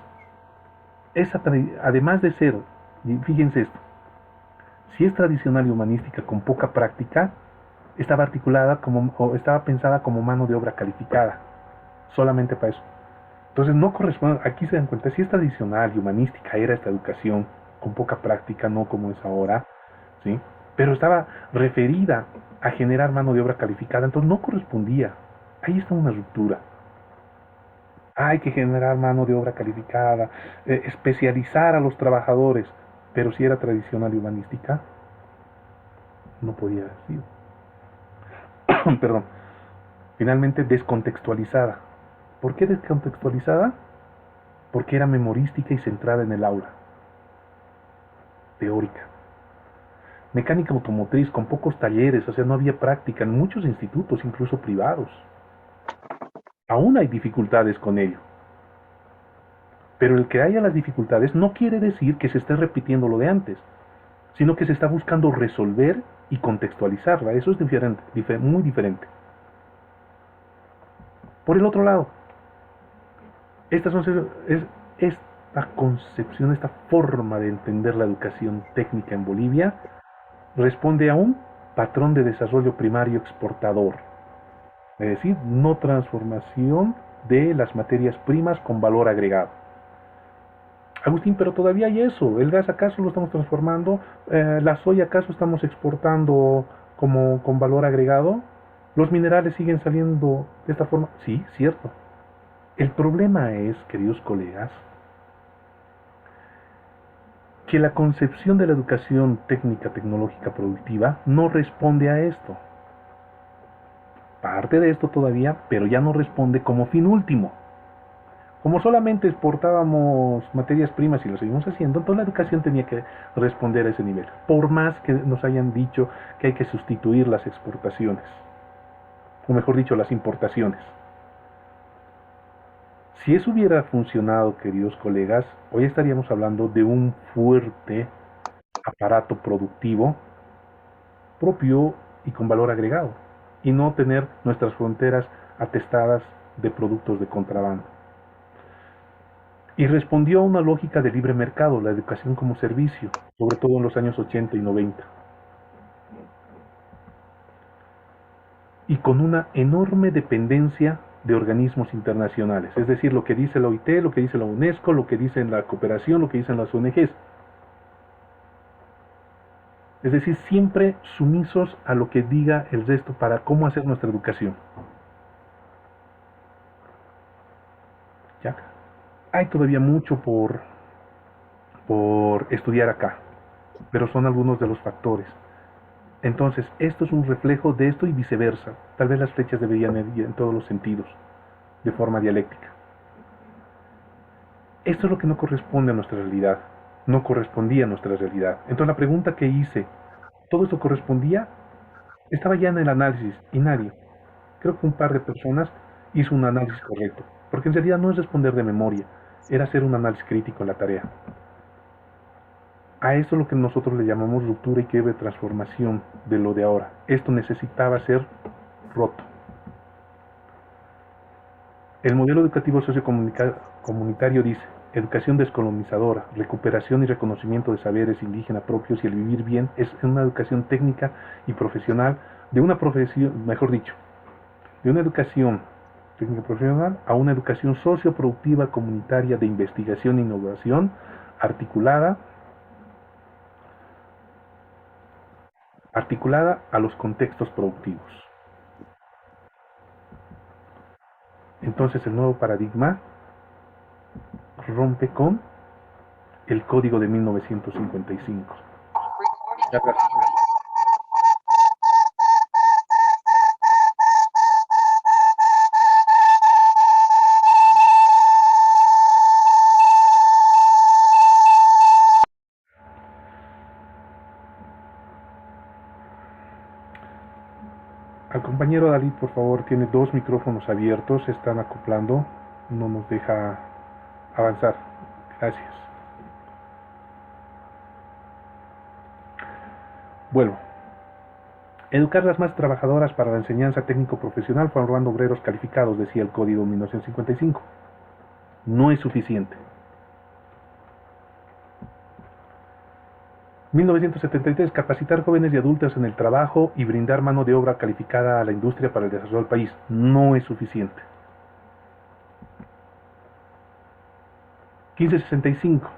además de ser, fíjense esto, si es tradicional y humanística con poca práctica, estaba estaba pensada como mano de obra calificada, solamente para eso. Entonces no corresponde, aquí se dan cuenta, si es tradicional y humanística era esta educación con poca práctica, no como es ahora, ¿sí? Pero estaba referida a generar mano de obra calificada, entonces no correspondía. Ahí está una ruptura. Hay que generar mano de obra calificada, especializar a los trabajadores, pero si era tradicional y humanística, no podía haber sido. Perdón. Finalmente, descontextualizada. ¿Por qué descontextualizada? Porque era memorística y centrada en el aula, teórica. Mecánica automotriz con pocos talleres, o sea, no había práctica en muchos institutos, incluso privados. Aún hay dificultades con ello. Pero el que haya las dificultades no quiere decir que se esté repitiendo lo de antes, sino que se está buscando resolver y contextualizarla. Eso es diferente, muy diferente. Por el otro lado, esta concepción, esta forma de entender la educación técnica en Bolivia responde a un patrón de desarrollo primario exportador, es decir, no transformación de las materias primas con valor agregado. Agustín, pero todavía hay eso. ¿El gas acaso lo estamos transformando? ¿La soya acaso estamos exportando como con valor agregado? ¿Los minerales siguen saliendo de esta forma? Sí, cierto. El problema es, queridos colegas, que la concepción de la educación técnica, tecnológica, productiva no responde a esto. Parte de esto todavía, pero ya no responde como fin último. Como solamente exportábamos materias primas y lo seguimos haciendo, entonces la educación tenía que responder a ese nivel. Por más que nos hayan dicho que hay que sustituir las exportaciones, o mejor dicho, las importaciones. Si eso hubiera funcionado, queridos colegas, hoy estaríamos hablando de un fuerte aparato productivo propio y con valor agregado, y no tener nuestras fronteras atestadas de productos de contrabando. Y respondió a una lógica de libre mercado, la educación como servicio, sobre todo en los años 80 y 90. Y con una enorme dependencia de organismos internacionales, es decir, lo que dice la OIT, lo que dice la UNESCO, lo que dice la cooperación, lo que dicen las ONGs. Es decir, siempre sumisos a lo que diga el resto para cómo hacer nuestra educación. ¿Ya? Hay todavía mucho por estudiar acá, pero son algunos de los factores. Entonces, esto es un reflejo de esto y viceversa. Tal vez las flechas deberían ir en todos los sentidos, de forma dialéctica. Esto es lo que no corresponde a nuestra realidad, no correspondía a nuestra realidad. Entonces la pregunta que hice, ¿todo esto correspondía? Estaba ya en el análisis y nadie, creo que un par de personas hizo un análisis correcto, porque en realidad no es responder de memoria, era hacer un análisis crítico en la tarea. A esto es lo que nosotros le llamamos ruptura y quiebre, transformación de lo de ahora. Esto necesitaba ser roto. El modelo educativo sociocomunitario dice: educación descolonizadora, recuperación y reconocimiento de saberes indígenas propios y el vivir bien es una educación técnica y profesional, de una profesión, mejor dicho, de una educación técnica profesional a una educación socioproductiva comunitaria de investigación e innovación articulada a los contextos productivos. Entonces el nuevo paradigma rompe con el código de 1955. Al compañero Dalit, por favor, tiene dos micrófonos abiertos, se están acoplando, no nos deja avanzar. Gracias. Vuelvo. Educar las más trabajadoras para la enseñanza técnico-profesional formando obreros calificados, decía el Código 1955. No es suficiente. 1973. Capacitar jóvenes y adultos en el trabajo y brindar mano de obra calificada a la industria para el desarrollo del país. No es suficiente. 1565.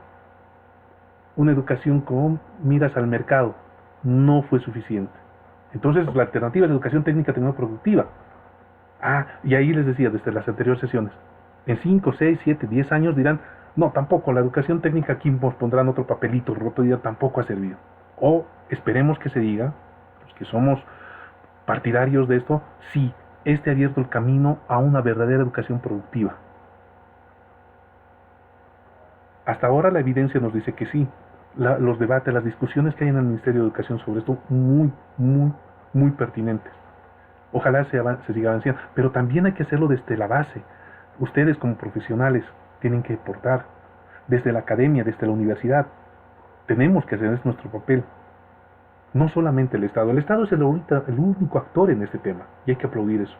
Una educación con miras al mercado. No fue suficiente. Entonces la alternativa es educación técnica, tecnológica productiva. Y ahí les decía desde las anteriores sesiones, En 5, 6, 7, 10 años dirán, no, tampoco, la educación técnica aquí nos pondrán otro papelito roto y ya tampoco ha servido. O esperemos que se diga, los que somos partidarios de esto, sí, este ha abierto el camino a una verdadera educación productiva. Hasta ahora la evidencia nos dice que sí. Los debates, las discusiones que hay en el Ministerio de Educación sobre esto, muy pertinentes. Ojalá se siga avanzando, pero también hay que hacerlo desde la base. Ustedes como profesionales tienen que aportar, desde la academia, desde la universidad. Tenemos que hacer, es nuestro papel. No solamente el Estado. El Estado es el único actor en este tema, y hay que aplaudir eso.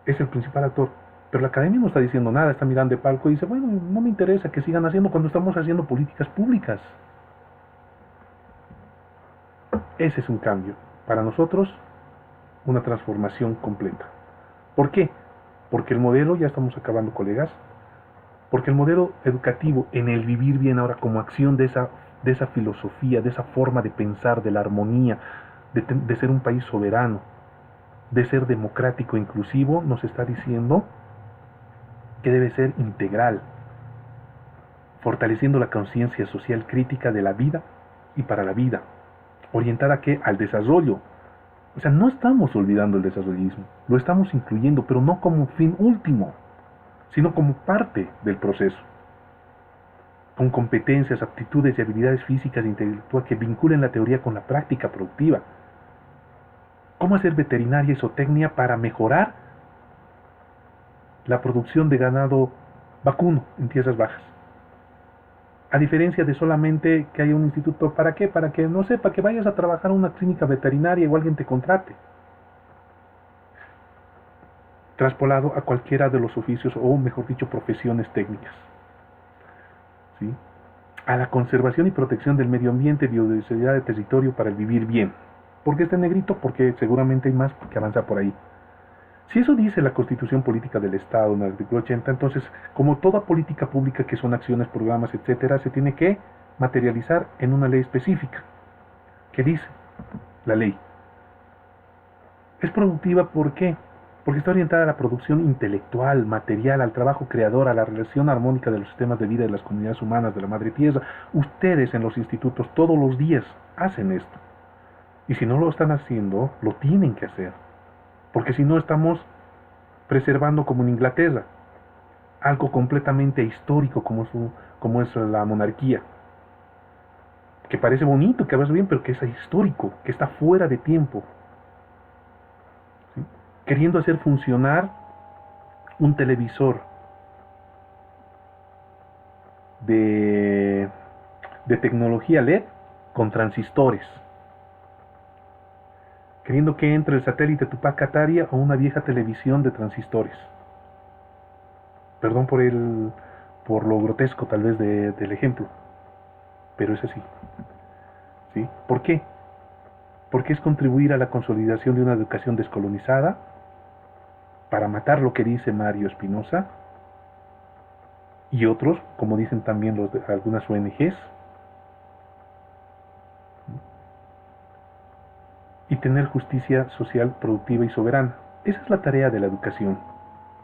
Es el principal actor. Pero la academia no está diciendo nada, está mirando de palco y dice, bueno, no me interesa que sigan haciendo cuando estamos haciendo políticas públicas. Ese es un cambio. Para nosotros, una transformación completa. ¿Por qué? Porque el modelo, ya estamos acabando, colegas, porque el modelo educativo en el vivir bien ahora como acción de esa filosofía, de esa forma de pensar, de la armonía, de ser un país soberano, de ser democrático e inclusivo, nos está diciendo que debe ser integral, fortaleciendo la conciencia social crítica de la vida y para la vida, orientada ¿a qué? Al desarrollo. O sea, no estamos olvidando el desarrollismo, lo estamos incluyendo, pero no como fin último, sino como parte del proceso, con competencias, aptitudes y habilidades físicas e intelectuales que vinculen la teoría con la práctica productiva. ¿Cómo hacer veterinaria y zootecnia para mejorar la producción de ganado vacuno en tierras bajas? A diferencia de solamente que haya un instituto, ¿para qué? Para que, no sé, para que vayas a trabajar a una clínica veterinaria o alguien te contrate. Traspolado a cualquiera de los oficios, o mejor dicho, profesiones técnicas. ¿Sí? A la conservación y protección del medio ambiente, biodiversidad de territorio para el vivir bien. ¿Por qué este negrito? Porque seguramente hay más que avanzar por ahí. Si eso dice la Constitución Política del Estado en el artículo 80, entonces, como toda política pública que son acciones, programas, etcétera, se tiene que materializar en una ley específica. ¿Qué dice la ley? Es productiva, ¿por qué? Porque está orientada a la producción intelectual, material, al trabajo creador, a la relación armónica de los sistemas de vida de las comunidades humanas de la madre tierra. Ustedes en los institutos todos los días hacen esto. Y si no lo están haciendo, lo tienen que hacer. Porque si no estamos preservando, como en Inglaterra, algo completamente histórico como es la monarquía, que parece bonito, que habla bien, pero que es histórico, que está fuera de tiempo, ¿sí? Queriendo hacer funcionar un televisor de tecnología LED con transistores, queriendo que entre el satélite Tupac Katari o una vieja televisión de transistores. Perdón por lo grotesco tal vez del ejemplo, pero es así. ¿Sí? ¿Por qué? Porque es contribuir a la consolidación de una educación descolonizada para matar lo que dice Mario Espinosa y otros, como dicen también algunas ONGs, y tener justicia social productiva y soberana. Esa es la tarea de la educación.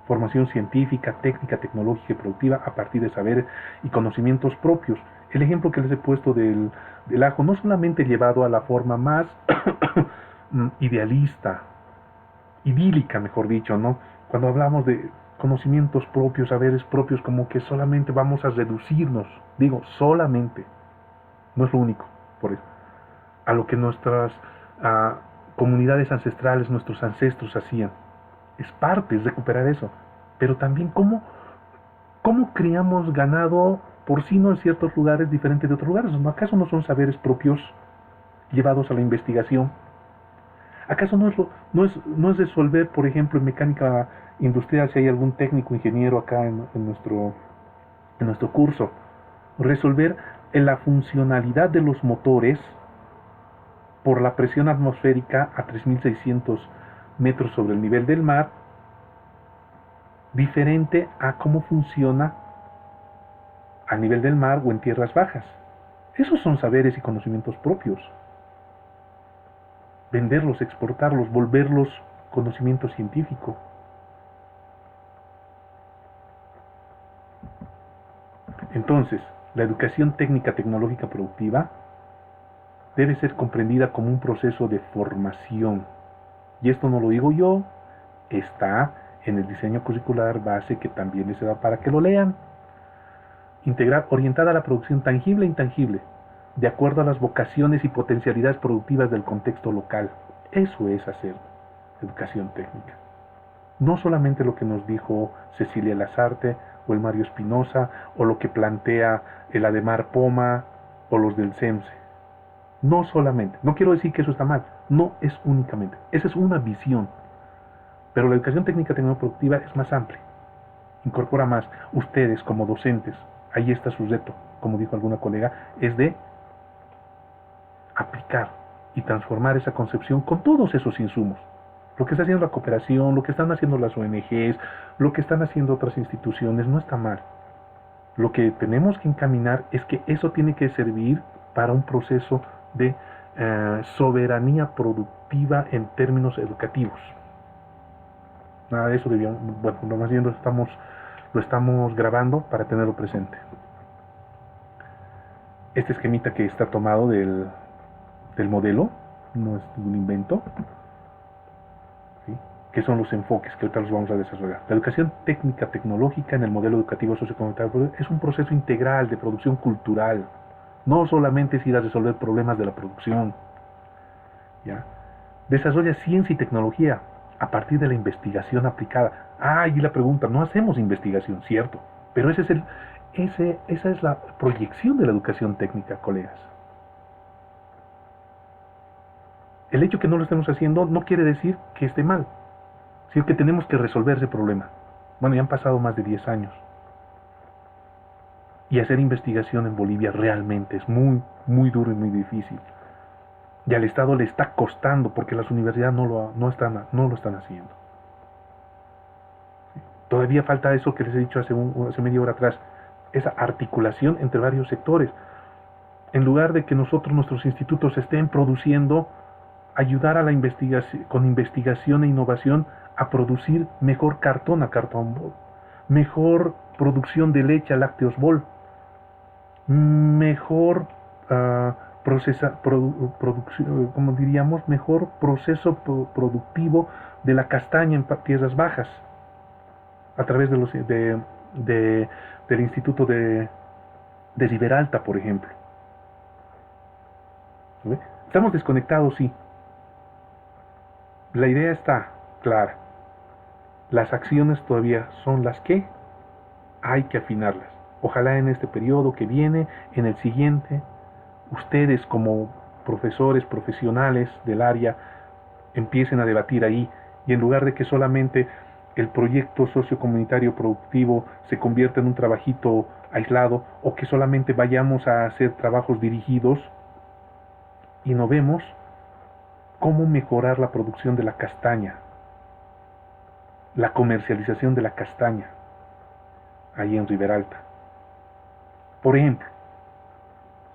Formación científica, técnica, tecnológica y productiva a partir de saberes y conocimientos propios. El ejemplo que les he puesto del ajo, no solamente llevado a la forma más idealista, idílica, mejor dicho, ¿no? Cuando hablamos de conocimientos propios, saberes propios, como que solamente vamos a reducirnos, digo, solamente, no es lo único, por eso, a lo que nuestras comunidades ancestrales, nuestros ancestros hacían. Es parte, es recuperar eso. Pero también cómo criamos ganado porcino en ciertos lugares diferentes de otros lugares. ¿Acaso no son saberes propios llevados a la investigación? ¿Acaso no es resolver, por ejemplo, en mecánica industrial, si hay algún técnico ingeniero acá en nuestro curso, resolver en la funcionalidad de los motores por la presión atmosférica a 3.600 metros sobre el nivel del mar, diferente a cómo funciona a nivel del mar o en tierras bajas? Esos son saberes y conocimientos propios. Venderlos, exportarlos, volverlos conocimiento científico. Entonces, la educación técnica tecnológica productiva debe ser comprendida como un proceso de formación. Y esto no lo digo yo, está en el diseño curricular base que también les da para que lo lean. Integral orientada a la producción tangible e intangible, de acuerdo a las vocaciones y potencialidades productivas del contexto local. Eso es hacer educación técnica. No solamente lo que nos dijo Cecilia Lazarte o el Mario Espinosa o lo que plantea el Ademar Poma o los del CEMSE. No solamente, no quiero decir que eso está mal, no es únicamente, esa es una visión. Pero la educación técnica tecnoproductiva es más amplia, incorpora más. Ustedes como docentes, ahí está su reto, como dijo alguna colega, es de aplicar y transformar esa concepción con todos esos insumos. Lo que está haciendo la cooperación, lo que están haciendo las ONGs, lo que están haciendo otras instituciones, no está mal. Lo que tenemos que encaminar es que eso tiene que servir para un proceso de soberanía productiva en términos educativos. Nada de eso debíamos, bueno, lo más bien lo estamos grabando para tenerlo presente. Este esquemita que está tomado del modelo, no es un invento, ¿sí? Que son los enfoques que ahorita los vamos a desarrollar. La educación técnica tecnológica en el modelo educativo sociocomunitario es un proceso integral de producción cultural. No solamente es ir a resolver problemas de la producción. ¿Ya? Desarrolla ciencia y tecnología a partir de la investigación aplicada. Y la pregunta, no hacemos investigación, cierto, pero esa es la proyección de la educación técnica, colegas. El hecho que no lo estemos haciendo no quiere decir que esté mal, sino que tenemos que resolver ese problema. Bueno, ya han pasado más de 10 años. Y hacer investigación en Bolivia realmente es muy, muy duro y muy difícil. Y al Estado le está costando porque las universidades no lo están haciendo. Todavía falta eso que les he dicho hace media hora atrás, esa articulación entre varios sectores. En lugar de que nuestros institutos estén produciendo, ayudar a la investigación, con investigación e innovación, a producir mejor cartón a cartón bol, mejor producción de leche a lácteos bol, mejor como diríamos, mejor proceso productivo de la castaña en tierras bajas, a través del Instituto de Riberalta, por ejemplo. ¿Sí? Estamos desconectados, sí. La idea está clara. Las acciones todavía son las que hay que afinarlas. Ojalá en este periodo que viene, en el siguiente, ustedes como profesores profesionales del área empiecen a debatir ahí, y en lugar de que solamente el proyecto sociocomunitario productivo se convierta en un trabajito aislado, o que solamente vayamos a hacer trabajos dirigidos, innovemos cómo mejorar la producción de la castaña, la comercialización de la castaña ahí en Riberalta. Por ejemplo,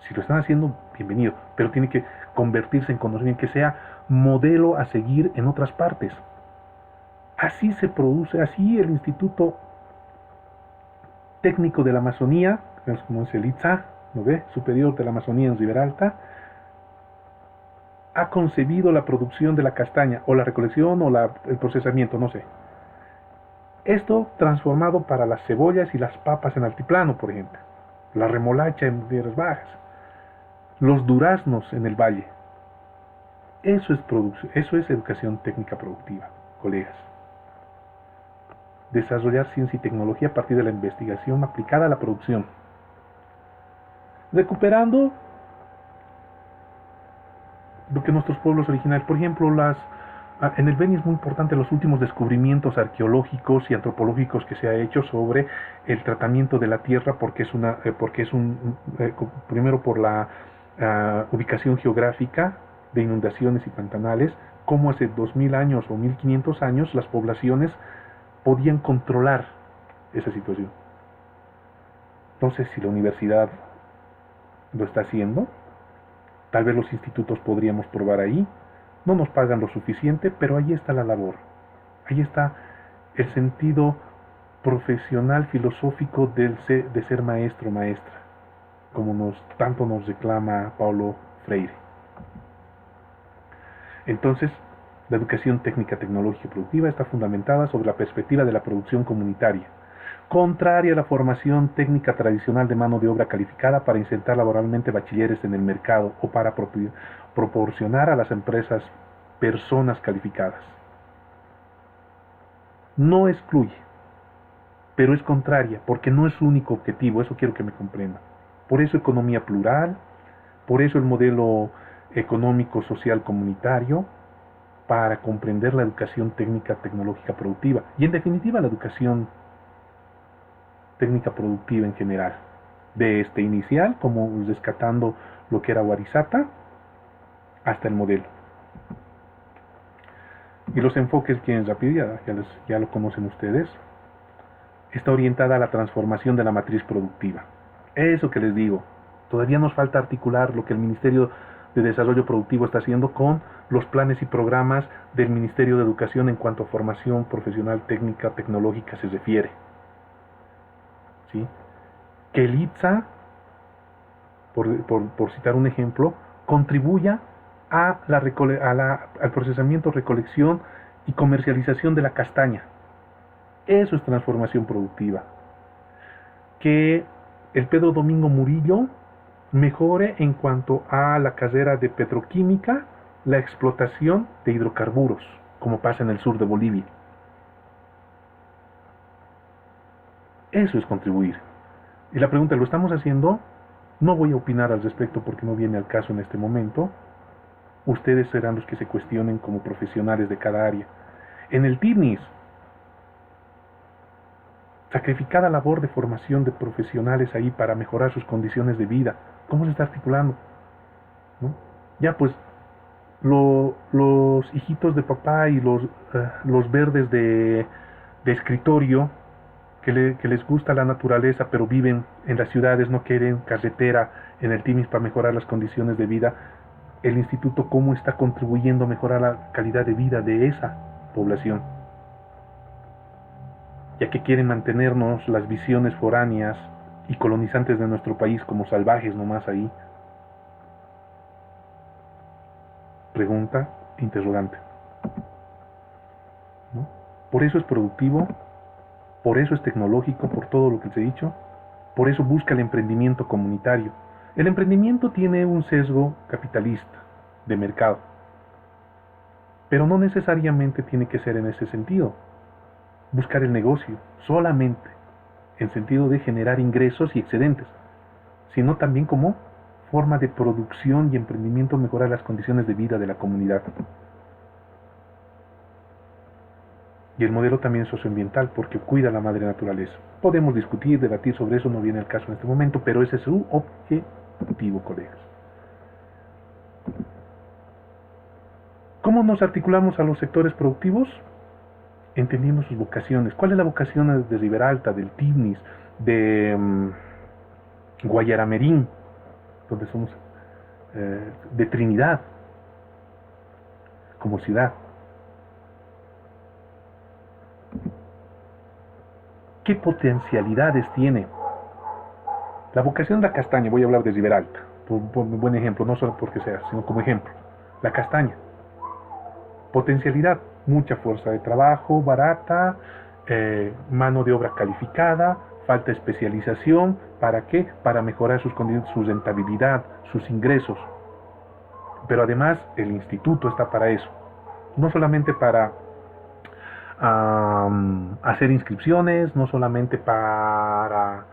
si lo están haciendo, bienvenido, pero tiene que convertirse en conocimiento, que sea modelo a seguir en otras partes. Así se produce, así el Instituto Técnico de la Amazonía, como es el ITSA, ¿no ve? Superior de la Amazonía en Riberalta, ha concebido la producción de la castaña, o la recolección, o el procesamiento, no sé. Esto transformado para las cebollas y las papas en altiplano, por ejemplo, la remolacha en tierras bajas, los duraznos en el valle. Eso es educación técnica productiva, colegas. Desarrollar ciencia y tecnología a partir de la investigación aplicada a la producción. Recuperando lo que nuestros pueblos originales, por ejemplo, en el Beni es muy importante los últimos descubrimientos arqueológicos y antropológicos que se ha hecho sobre el tratamiento de la tierra, primero por la ubicación geográfica de inundaciones y pantanales, cómo hace 2000 años o 1500 años las poblaciones podían controlar esa situación. Entonces, si la universidad lo está haciendo, tal vez los institutos podríamos probar ahí. No nos pagan lo suficiente, pero ahí está la labor. Ahí está el sentido profesional filosófico de ser maestro o maestra, como tanto nos reclama Paulo Freire. Entonces, la educación técnica, tecnológica y productiva está fundamentada sobre la perspectiva de la producción comunitaria, contraria a la formación técnica tradicional de mano de obra calificada para insertar laboralmente bachilleres en el mercado o para proporcionar a las empresas personas calificadas. No excluye, pero es contraria, porque no es su único objetivo, eso quiero que me comprendan. Por eso economía plural, por eso el modelo económico social comunitario, para comprender la educación técnica, tecnológica, productiva, y en definitiva la educación técnica productiva en general, de este inicial, como rescatando lo que era Warisata, hasta el modelo. Y los enfoques, bien rápido, ya lo conocen ustedes, está orientada a la transformación de la matriz productiva. Eso que les digo, todavía nos falta articular lo que el Ministerio de Desarrollo Productivo está haciendo con los planes y programas del Ministerio de Educación en cuanto a formación profesional, técnica, tecnológica se refiere. ¿Sí? Que el ITSA, por citar un ejemplo, contribuya al procesamiento, recolección y comercialización de la castaña. Eso es transformación productiva. Que el Pedro Domingo Murillo mejore en cuanto a la carrera de petroquímica, la explotación de hidrocarburos, como pasa en el sur de Bolivia. Eso es contribuir. Y la pregunta, ¿lo estamos haciendo? No voy a opinar al respecto porque no viene al caso en este momento. Ustedes serán los que se cuestionen como profesionales de cada área. En el TINIS, sacrificada labor de formación de profesionales ahí para mejorar sus condiciones de vida. ¿Cómo se está articulando? ¿No? Ya pues, los hijitos de papá y los verdes de escritorio, que les gusta la naturaleza, pero viven en las ciudades, no quieren carretera en el TIMIS para mejorar las condiciones de vida. El instituto, ¿cómo está contribuyendo a mejorar la calidad de vida de esa población? Ya que quieren mantenernos las visiones foráneas y colonizantes de nuestro país como salvajes nomás ahí. Pregunta, interrogante. ¿No? Por eso es productivo, por eso es tecnológico, por todo lo que les he dicho, por eso busca el emprendimiento comunitario. El emprendimiento tiene un sesgo capitalista, de mercado, pero no necesariamente tiene que ser en ese sentido. Buscar el negocio solamente en sentido de generar ingresos y excedentes, sino también como forma de producción y emprendimiento mejorar las condiciones de vida de la comunidad. Y el modelo también es socioambiental porque cuida a la madre naturaleza. Podemos discutir, debatir sobre eso, no viene al caso en este momento, pero ese es su objetivo, colegas. ¿Cómo nos articulamos a los sectores productivos? Entendiendo sus vocaciones. ¿Cuál es la vocación de Riberalta, del TINIS, de Guayaramerín, donde somos, de Trinidad, como ciudad? ¿Qué potencialidades tiene? La vocación de la castaña, voy a hablar de Riberalta, por un buen ejemplo, no solo porque sea, sino como ejemplo. La castaña. Potencialidad, mucha fuerza de trabajo, barata, mano de obra calificada, falta especialización. ¿Para qué? Para mejorar sus condiciones, su rentabilidad, sus ingresos. Pero además el instituto está para eso. No solamente para hacer inscripciones, no solamente para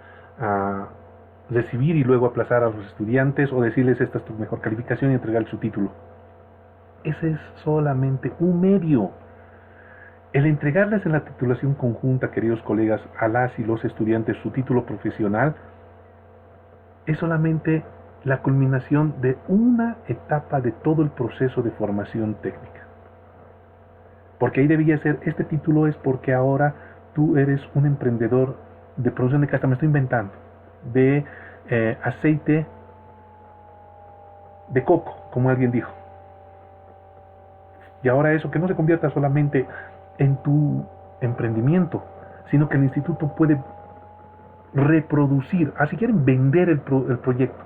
recibir y luego aplazar a los estudiantes o decirles esta es tu mejor calificación y entregarles su título. Ese es solamente un medio. El entregarles en la titulación conjunta, queridos colegas, a las y los estudiantes su título profesional es solamente la culminación de una etapa de todo el proceso de formación técnica. Porque ahí debía ser, este título es porque ahora tú eres un emprendedor de producción de castaña, me estoy inventando, de aceite de coco, como alguien dijo. Y ahora eso, que no se convierta solamente en tu emprendimiento, sino que el instituto puede reproducir, así quieren vender el proyecto.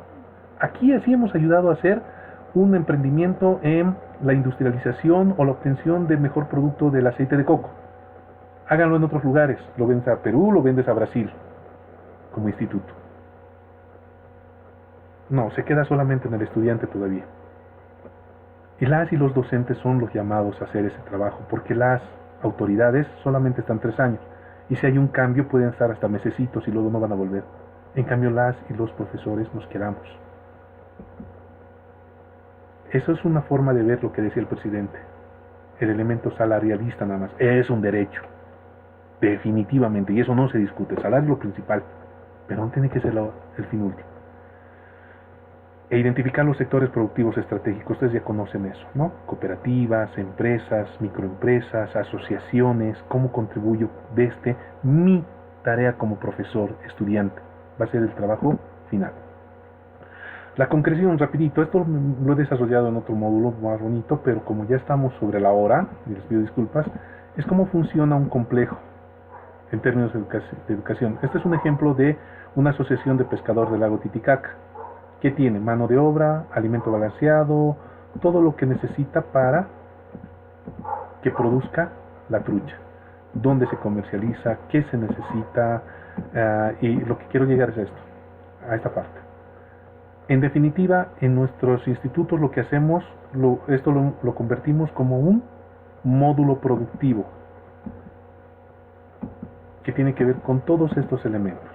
Aquí así hemos ayudado a hacer un emprendimiento en la industrialización o la obtención de mejor producto del aceite de coco. Háganlo en otros lugares, lo vendes a Perú, lo vendes a Brasil, como instituto. No, se queda solamente en el estudiante todavía. Y las y los docentes son los llamados a hacer ese trabajo, porque las autoridades solamente están 3 años. Y si hay un cambio pueden estar hasta mesecitos y luego no van a volver. En cambio las y los profesores nos quedamos. Eso es una forma de ver lo que decía el presidente. El elemento salarialista nada más. Es un derecho. Definitivamente. Y eso no se discute. El salario es lo principal. Pero no tiene que ser el fin último. E identificar los sectores productivos estratégicos. Ustedes ya conocen eso, ¿no? Cooperativas, empresas, microempresas, asociaciones. ¿Cómo contribuyo desde mi tarea como profesor, estudiante? Va a ser el trabajo final. La concreción, rapidito, esto lo he desarrollado en otro módulo más bonito, pero como ya estamos sobre la hora, y les pido disculpas, es cómo funciona un complejo en términos de educación. Este es un ejemplo de una asociación de pescadores del lago Titicaca, que tiene mano de obra, alimento balanceado, todo lo que necesita para que produzca la trucha, dónde se comercializa, qué se necesita, y lo que quiero llegar es esto, a esta parte. En definitiva, en nuestros institutos lo que hacemos, esto lo convertimos como un módulo productivo que tiene que ver con todos estos elementos.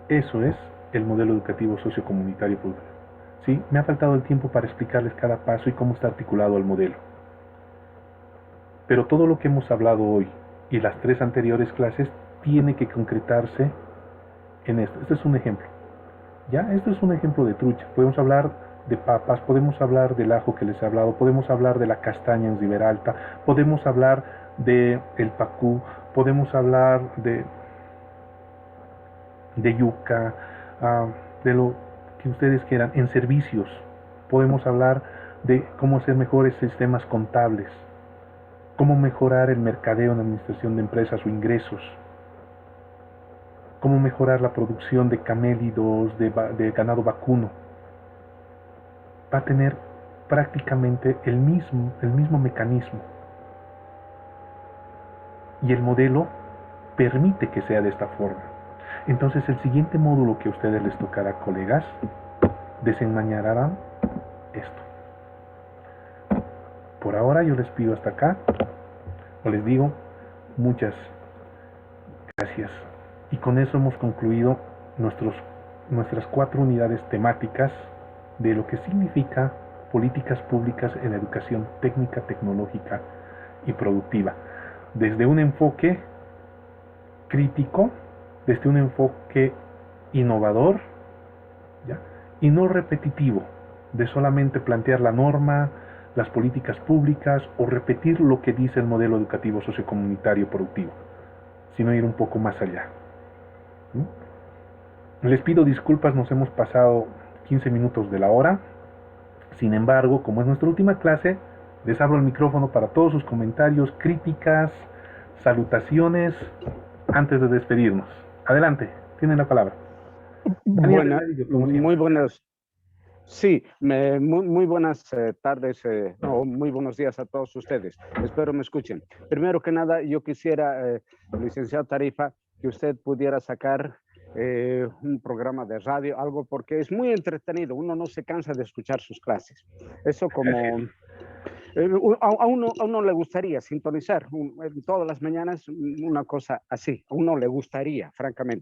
Eso es el modelo educativo sociocomunitario productivo. ¿Sí? Me ha faltado el tiempo para explicarles cada paso y cómo está articulado el modelo. Pero todo lo que hemos hablado hoy y las 3 anteriores clases tiene que concretarse en esto. Este es un ejemplo. ¿Ya? Esto es un ejemplo de trucha. Podemos hablar de papas, podemos hablar del ajo que les he hablado, podemos hablar de la castaña en Riberalta, podemos hablar del pacú, podemos hablar de yuca, de lo que ustedes quieran. En servicios podemos hablar de cómo hacer mejores sistemas contables, cómo mejorar el mercadeo en la administración de empresas o ingresos, cómo mejorar la producción de camélidos, de ganado vacuno. Va a tener prácticamente el mismo mecanismo. Y el modelo permite que sea de esta forma. Entonces el siguiente módulo que a ustedes les tocará, colegas, desenmarañarán esto. Por ahora yo les pido hasta acá, o les digo muchas gracias. Y con eso hemos concluido nuestras 4 unidades temáticas de lo que significa políticas públicas en la educación técnica, tecnológica y productiva. Desde un enfoque crítico, desde un enfoque innovador, ¿ya? Y no repetitivo, de solamente plantear la norma, las políticas públicas o repetir lo que dice el modelo educativo sociocomunitario productivo, sino ir un poco más allá. Les pido disculpas, nos hemos pasado 15 minutos de la hora. Sin embargo, como es nuestra última clase, les abro el micrófono para todos sus comentarios, críticas, salutaciones, antes de despedirnos. Adelante, tienen la palabra. Muy buenas. Sí, muy buenas tardes o muy buenos días a todos ustedes. Espero me escuchen. Primero que nada, yo quisiera, licenciado Tarifa, que usted pudiera sacar un programa de radio, algo, porque es muy entretenido. Uno no se cansa de escuchar sus clases. Eso como... a uno le gustaría sintonizar todas las mañanas una cosa así. A uno le gustaría, francamente.